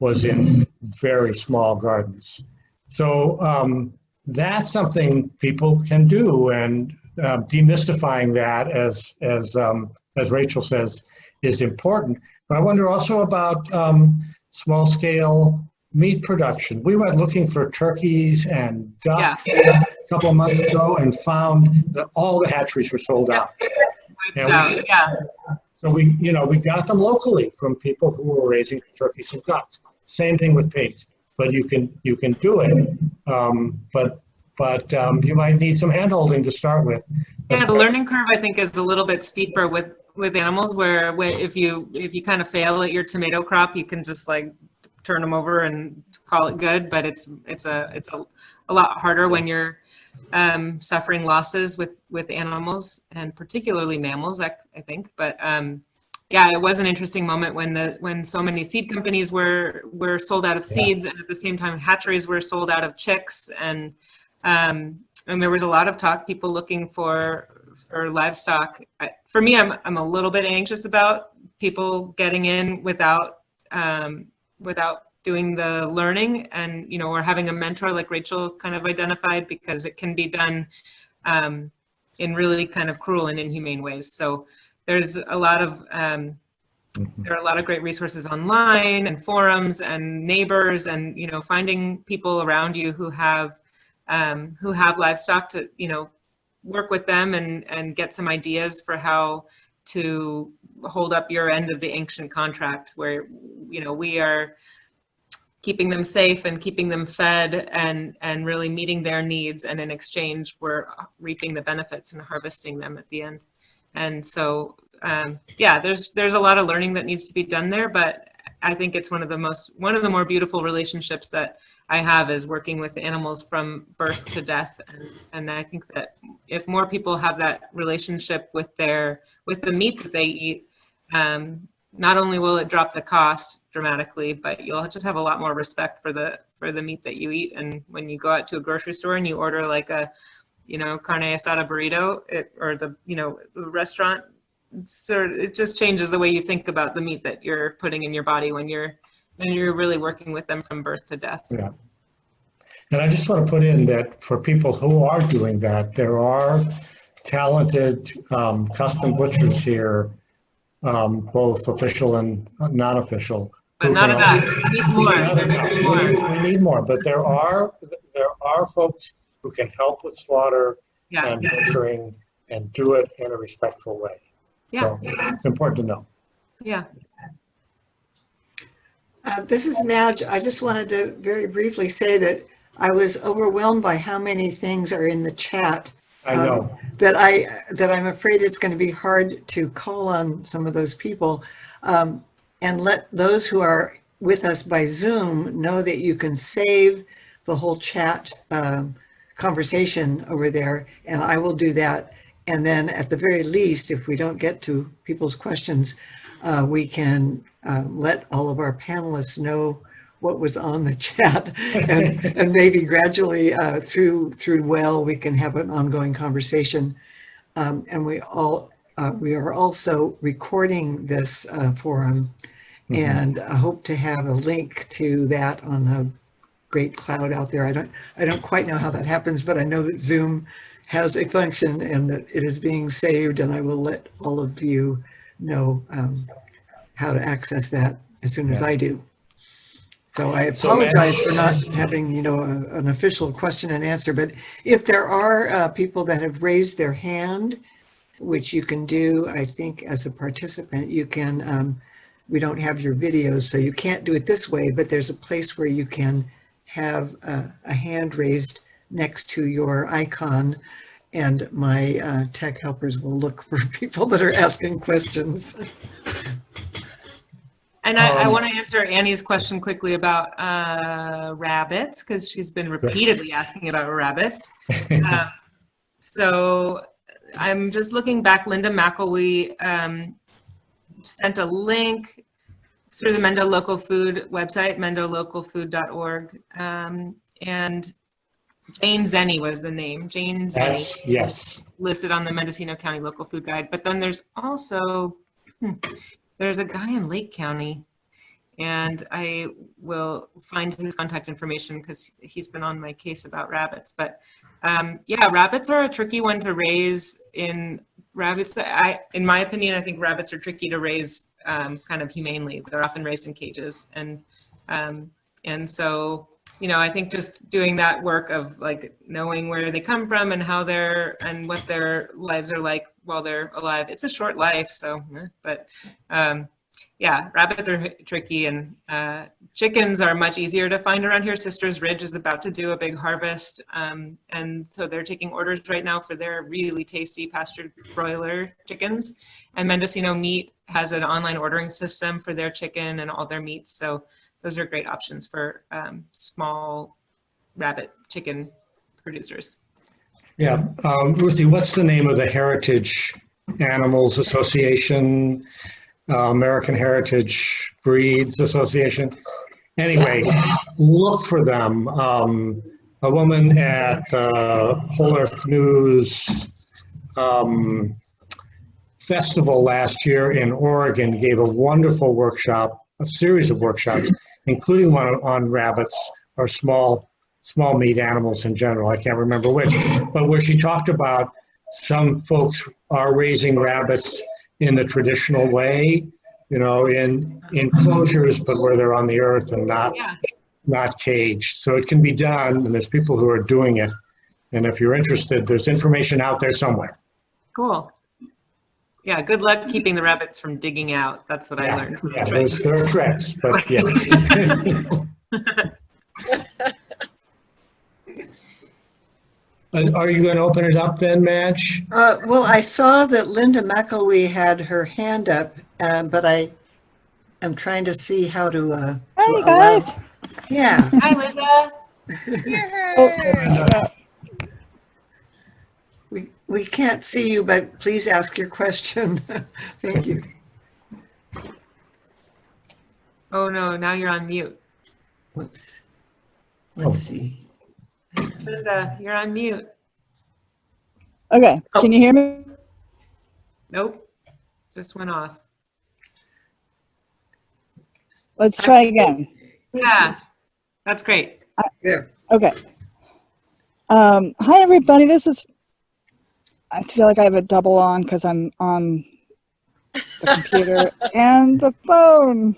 Speaker 3: was in very small gardens. So that's something people can do, and demystifying that, as Rachel says, is important. But I wonder also about small-scale meat production. We went looking for turkeys and ducks a couple of months ago and found that all the hatcheries were sold out. So we got them locally from people who were raising turkeys and ducks. Same thing with pigs, but you can do it. But you might need some handholding to start with.
Speaker 7: Yeah, the learning curve I think is a little bit steeper with animals, where if you kind of fail at your tomato crop, you can just like turn them over and call it good. But it's a lot harder when you're suffering losses with animals, and particularly mammals, I think. But yeah, it was an interesting moment when so many seed companies were sold out of seeds, and at the same time hatcheries were sold out of chicks, and there was a lot of talk, people looking for livestock. For me, I'm a little bit anxious about people getting in without doing the learning, and or having a mentor like Rachel kind of identified, because it can be done in really kind of cruel and inhumane ways. So there's a lot of there are a lot of great resources online and forums and neighbors, and finding people around you who have livestock to work with them and get some ideas for how to hold up your end of the ancient contract, where we are keeping them safe and keeping them fed and really meeting their needs, and in exchange we're reaping the benefits and harvesting them at the end. And so yeah, there's a lot of learning that needs to be done there, but I think it's one of the more beautiful relationships that I have, is working with animals from birth to death. And I think that if more people have that relationship with the meat that they eat, not only will it drop the cost dramatically, but you'll just have a lot more respect for the meat that you eat. And when you go out to a grocery store and you order like a carne asada burrito, or the restaurant, it just changes the way you think about the meat that you're putting in your body when you're really working with them from birth to death.
Speaker 3: Yeah. And I just want to put in that for people who are doing that, there are talented custom butchers here, both official and non-official.
Speaker 7: But not enough. We need more.
Speaker 3: We need more. But there are folks who can help with slaughter and butchering and do it in a respectful way.
Speaker 7: Yeah.
Speaker 3: So it's important to know.
Speaker 7: Yeah.
Speaker 1: This is Madge. I just wanted to very briefly say that I was overwhelmed by how many things are in the chat.
Speaker 3: I know.
Speaker 1: That I'm afraid it's going to be hard to call on some of those people, and let those who are with us by Zoom know that you can save the whole chat conversation over there, and I will do that. And then at the very least, if we don't get to people's questions, we can let all of our panelists know what was on the chat, and maybe gradually through we can have an ongoing conversation. And we are also recording this forum, and I hope to have a link to that on the great cloud out there. I don't quite know how that happens, but I know that Zoom has a function and that it is being saved, and I will let all of you know how to access that as soon as I do. So I apologize for not having, an official question and answer, but if there are people that have raised their hand, which you can do, I think, as a participant, you can we don't have your videos, so you can't do it this way, but there's a place where you can have a hand raised next to your icon, and my tech helpers will look for people that are asking questions.
Speaker 7: And I want to answer Annie's question quickly about rabbits, because she's been repeatedly asking about rabbits. So I'm just looking back. Linda McElwee sent a link through the Mendo Local Food website, mendolocalfood.org. And Jane Zenny was the name. Jane Zenny.
Speaker 3: Yes.
Speaker 7: Listed on the Mendocino County Local Food Guide. But then there's also, there's a guy in Lake County, and I will find his contact information because he's been on my case about rabbits. But yeah, rabbits are a tricky one to raise in rabbits. In my opinion, I think rabbits are tricky to raise kind of humanely. They're often raised in cages. And so, you know, I think just doing that work of like knowing where they come from and how and what their lives are like while they're alive. It's a short life, so, but yeah, rabbits are tricky, and chickens are much easier to find around here. Sisters Ridge is about to do a big harvest, and so they're taking orders right now for their really tasty pastured broiler chickens. And Mendocino Meat has an online ordering system for their chicken and all their meats. So those are great options for small rabbit chicken producers.
Speaker 3: Yeah, Ruthie, what's the name of the Heritage Animals Association, American Heritage Breeds Association? Anyway, look for them. A woman at Whole Earth News Festival last year in Oregon gave a wonderful workshop, a series of workshops, including one on rabbits or small meat animals in general. I can't remember which, but where she talked about some folks are raising rabbits in the traditional way, you know, in enclosures, but where they're on the earth and not caged. So it can be done, and there's people who are doing it. And if you're interested, there's information out there somewhere.
Speaker 7: Cool. Yeah, good luck keeping the rabbits from digging out. That's what I learned.
Speaker 3: Yeah, there are tricks, but yeah. Are you going to open it up then, Madge?
Speaker 1: Well, I saw that Linda McElwee had her hand up, but I am trying to see how to.
Speaker 9: Hi, guys.
Speaker 1: Yeah.
Speaker 7: Hi, Linda.
Speaker 1: We can't see you, but please ask your question. Thank you.
Speaker 7: Oh no, now you're on mute.
Speaker 1: Whoops. Let's see.
Speaker 7: Linda, you're on mute.
Speaker 9: Okay, can you hear me?
Speaker 7: Nope, just went off.
Speaker 9: Let's try again.
Speaker 7: Yeah, that's great.
Speaker 1: There.
Speaker 9: Okay. Hi, everybody. I feel like I have a double on because I'm on the computer and the phone.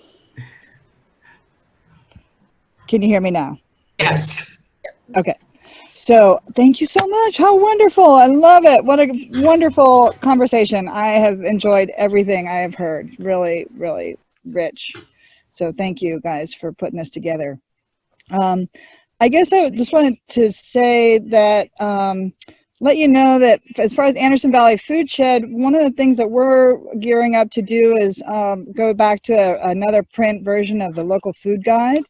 Speaker 9: Can you hear me now?
Speaker 7: Yes.
Speaker 9: Okay. So thank you so much. How wonderful. I love it. What a wonderful conversation. I have enjoyed everything I have heard. Really, really rich. So thank you guys for putting this together. I guess I just wanted to say that, let you know that as far as Anderson Valley Food Shed, one of the things that we're gearing up to do is go back to another print version of the local food guide.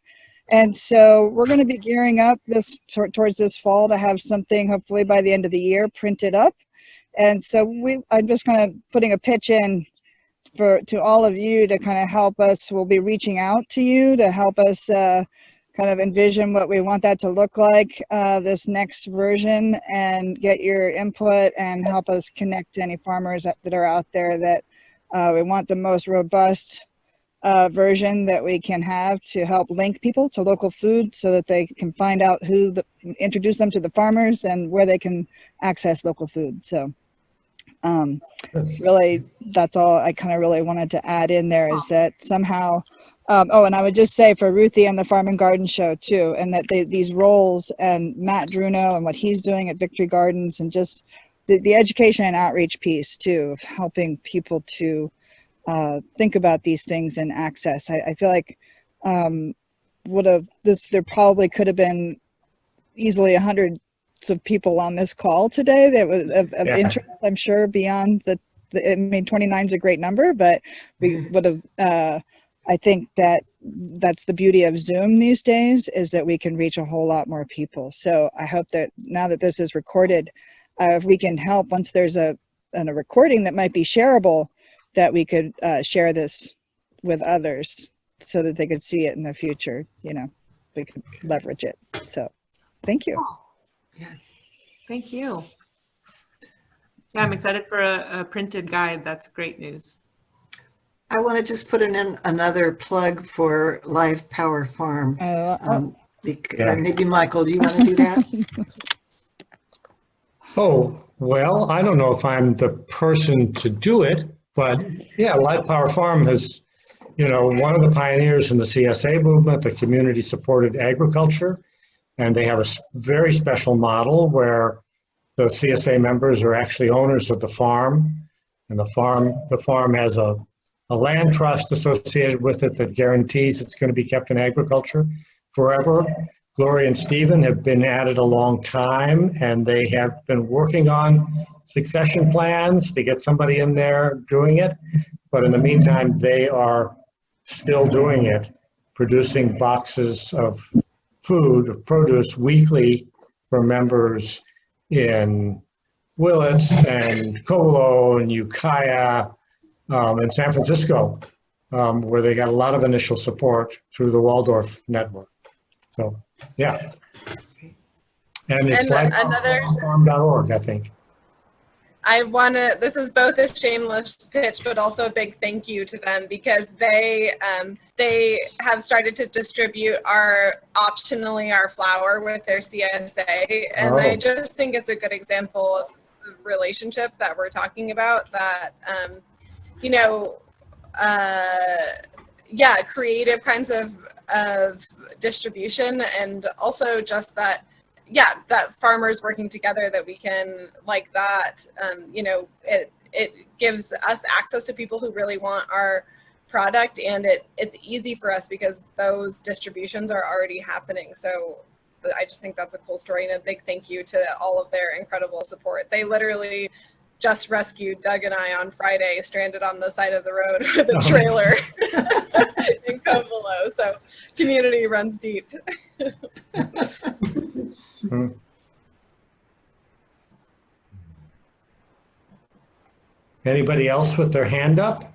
Speaker 9: And so we're going to be gearing up towards this fall to have something hopefully by the end of the year printed up. And so I'm just kind of putting a pitch in to all of you to kind of help us. We'll be reaching out to you to help us kind of envision what we want that to look like, this next version, and get your input and help us connect to any farmers that are out there that we want the most robust version that we can have to help link people to local food so that they can find out introduce them to the farmers and where they can access local food. So really, that's all I kind of really wanted to add in there, is that somehow, and I would just say for Ruthie and the Farm and Garden Show too, and that these roles, and Matt Druno and what he's doing at Victory Gardens, and just the education and outreach piece too, of helping people to think about these things and access. I feel like there probably could have been easily hundreds of people on this call today that was of interest, I'm sure, beyond I mean, 29 is a great number, but we would have, I think that's the beauty of Zoom these days, is that we can reach a whole lot more people. So I hope that now that this is recorded, if we can help, once there's a recording that might be shareable, that we could share this with others so that they could see it in the future, we could leverage it. So thank you.
Speaker 1: Yeah.
Speaker 7: Thank you. Yeah, I'm excited for a printed guide. That's great news.
Speaker 1: I want to just put in another plug for Live Power Farm. Maybe Michael, do you want to do that?
Speaker 3: Oh, well, I don't know if I'm the person to do it, but yeah, Live Power Farm has, one of the pioneers in the CSA movement, the community supported agriculture, and they have a very special model where the CSA members are actually owners of the farm, and the farm has a land trust associated with it that guarantees it's going to be kept in agriculture forever. Gloria and Stephen have been at it a long time, and they have been working on succession plans to get somebody in there doing it. But in the meantime, they are still doing it, producing boxes of food, of produce weekly for members in Willits and Colo and Ukiah and San Francisco, where they got a lot of initial support through the Waldorf network. So, yeah. And it's lifefarm.org, I think.
Speaker 6: This is both a shameless pitch, but also a big thank you to them, because they have started to distribute optionally our flour with their CSA. And I just think it's a good example of the relationship that we're talking about, that, creative kinds of distribution, and also just that farmers working together, that we can, like that, it gives us access to people who really want our product, and it's easy for us because those distributions are already happening. So I just think that's a cool story, and a big thank you to all of their incredible support. They literally just rescued Doug and I on Friday, stranded on the side of the road with a trailer in Covelo. So community runs deep.
Speaker 3: Anybody else with their hand up?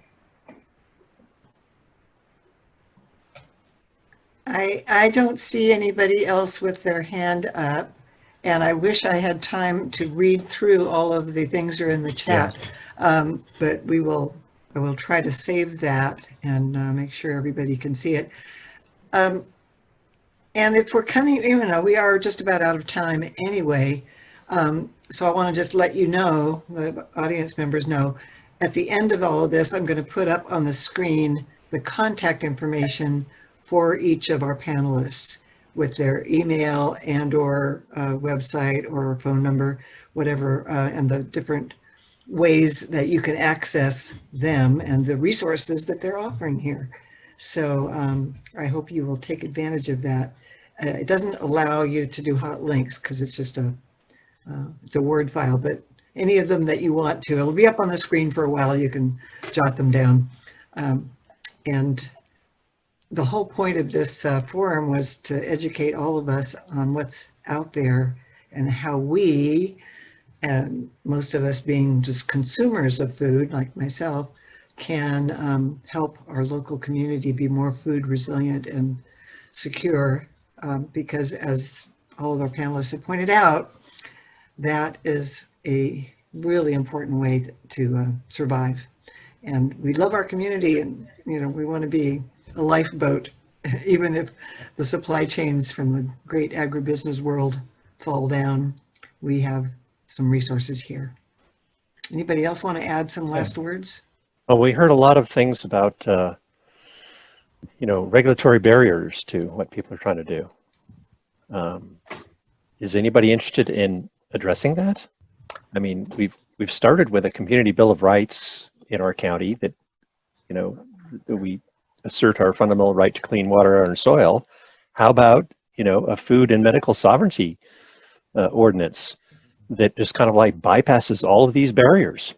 Speaker 1: I don't see anybody else with their hand up, and I wish I had time to read through all of the things that are in the chat, but I will try to save that and make sure everybody can see it. And if we're coming, we are just about out of time anyway, so I want to just let you know, the audience members know, at the end of all of this, I'm going to put up on the screen the contact information for each of our panelists, with their email and or website or phone number, whatever, and the different ways that you can access them and the resources that they're offering here. So I hope you will take advantage of that. It doesn't allow you to do hot links because it's just it's a Word file, but any of them that you want to, it'll be up on the screen for a while. You can jot them down. And the whole point of this forum was to educate all of us on what's out there and how we, and most of us being just consumers of food, like myself, can help our local community be more food resilient and secure, because as all of our panelists have pointed out, that is a really important way to survive. And we love our community, and we want to be a lifeboat, even if the supply chains from the great agribusiness world fall down. We have some resources here. Anybody else want to add some last words?
Speaker 10: Well, we heard a lot of things about, regulatory barriers to what people are trying to do. Is anybody interested in addressing that? I mean, we've started with a community bill of rights in our county that that we assert our fundamental right to clean water and soil. How about, a food and medical sovereignty ordinance that just kind of like bypasses all of these barriers?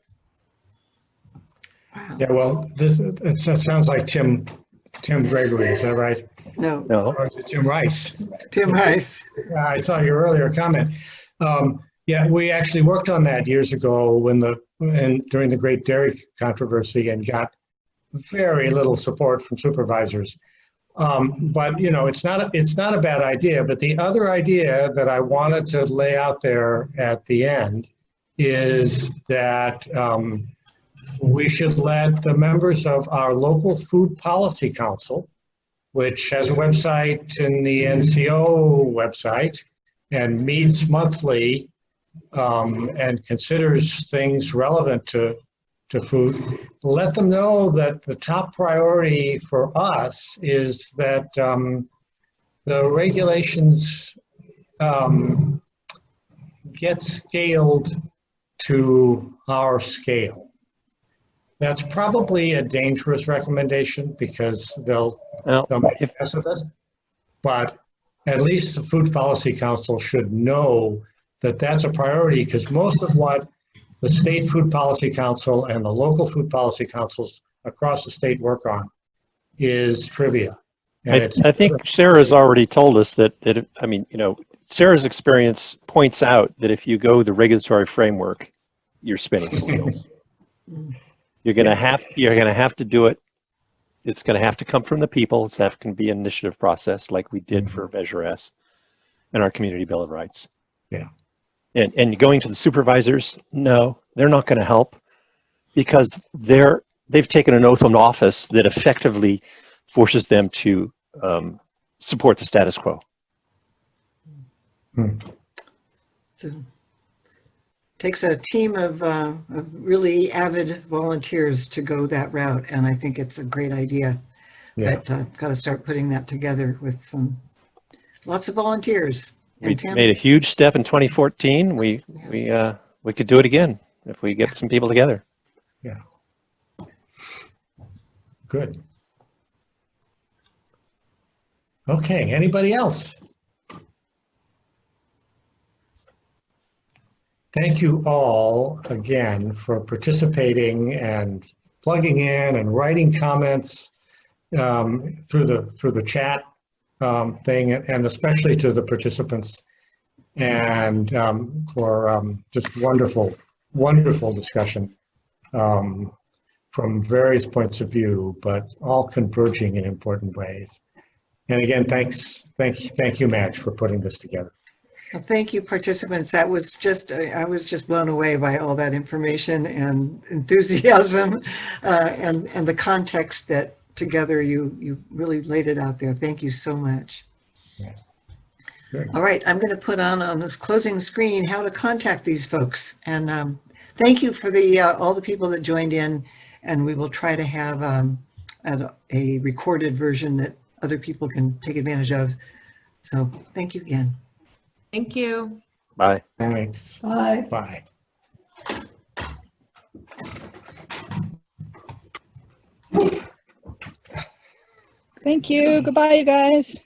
Speaker 1: Wow.
Speaker 3: Yeah, well, that sounds like Tim Gregory, is that right?
Speaker 1: No,
Speaker 10: No.
Speaker 3: Or is it Tim Rice?
Speaker 1: Tim Rice.
Speaker 3: I saw your earlier comment. Yeah, we actually worked on that years ago during the Great Dairy Controversy, and got very little support from supervisors. But it's not a bad idea. But the other idea that I wanted to lay out there at the end is that we should let the members of our local food policy council, which has a website in the NCO website and meets monthly and considers things relevant to food, let them know that the top priority for us is that the regulations get scaled to our scale. That's probably a dangerous recommendation because they'll make mess of it. But at least the Food Policy Council should know that that's a priority, because most of what the State Food Policy Council and the local food policy councils across the state work on is trivia. And
Speaker 10: I think Sarah's already told us that Sarah's experience points out that if you go the regulatory framework, you're spinning the wheels. You're gonna have to do it. It's gonna have to come from the people. It's going to be an initiative process like we did for Measure S and our Community Bill of Rights.
Speaker 3: Yeah.
Speaker 10: And going to the supervisors, no, they're not going to help, because they've taken an oath of office that effectively forces them to support the status quo.
Speaker 1: So, takes a team of really avid volunteers to go that route, and I think it's a great idea.
Speaker 3: Yeah.
Speaker 1: But got to start putting that together with lots of volunteers.
Speaker 10: We made a huge step in 2014. We could do it again if we get some people together.
Speaker 3: Yeah. Good. Okay, anybody else? Thank you all again for participating and plugging in and writing comments through the chat thing, and especially to the participants, and for just wonderful discussion from various points of view, but all converging in important ways. And again, thank you, Madge, for putting this together.
Speaker 1: Well, thank you, participants. That was I was just blown away by all that information and enthusiasm and the context that together you really laid it out there. Thank you so much.
Speaker 3: Yeah.
Speaker 1: All right, I'm going to put on this closing screen how to contact these folks. And thank you for all the people that joined in, and we will try to have a recorded version that other people can take advantage of. So thank you again.
Speaker 7: Thank you.
Speaker 10: Bye.
Speaker 3: Thanks.
Speaker 8: Bye.
Speaker 3: Bye.
Speaker 9: Thank you. Goodbye, you guys.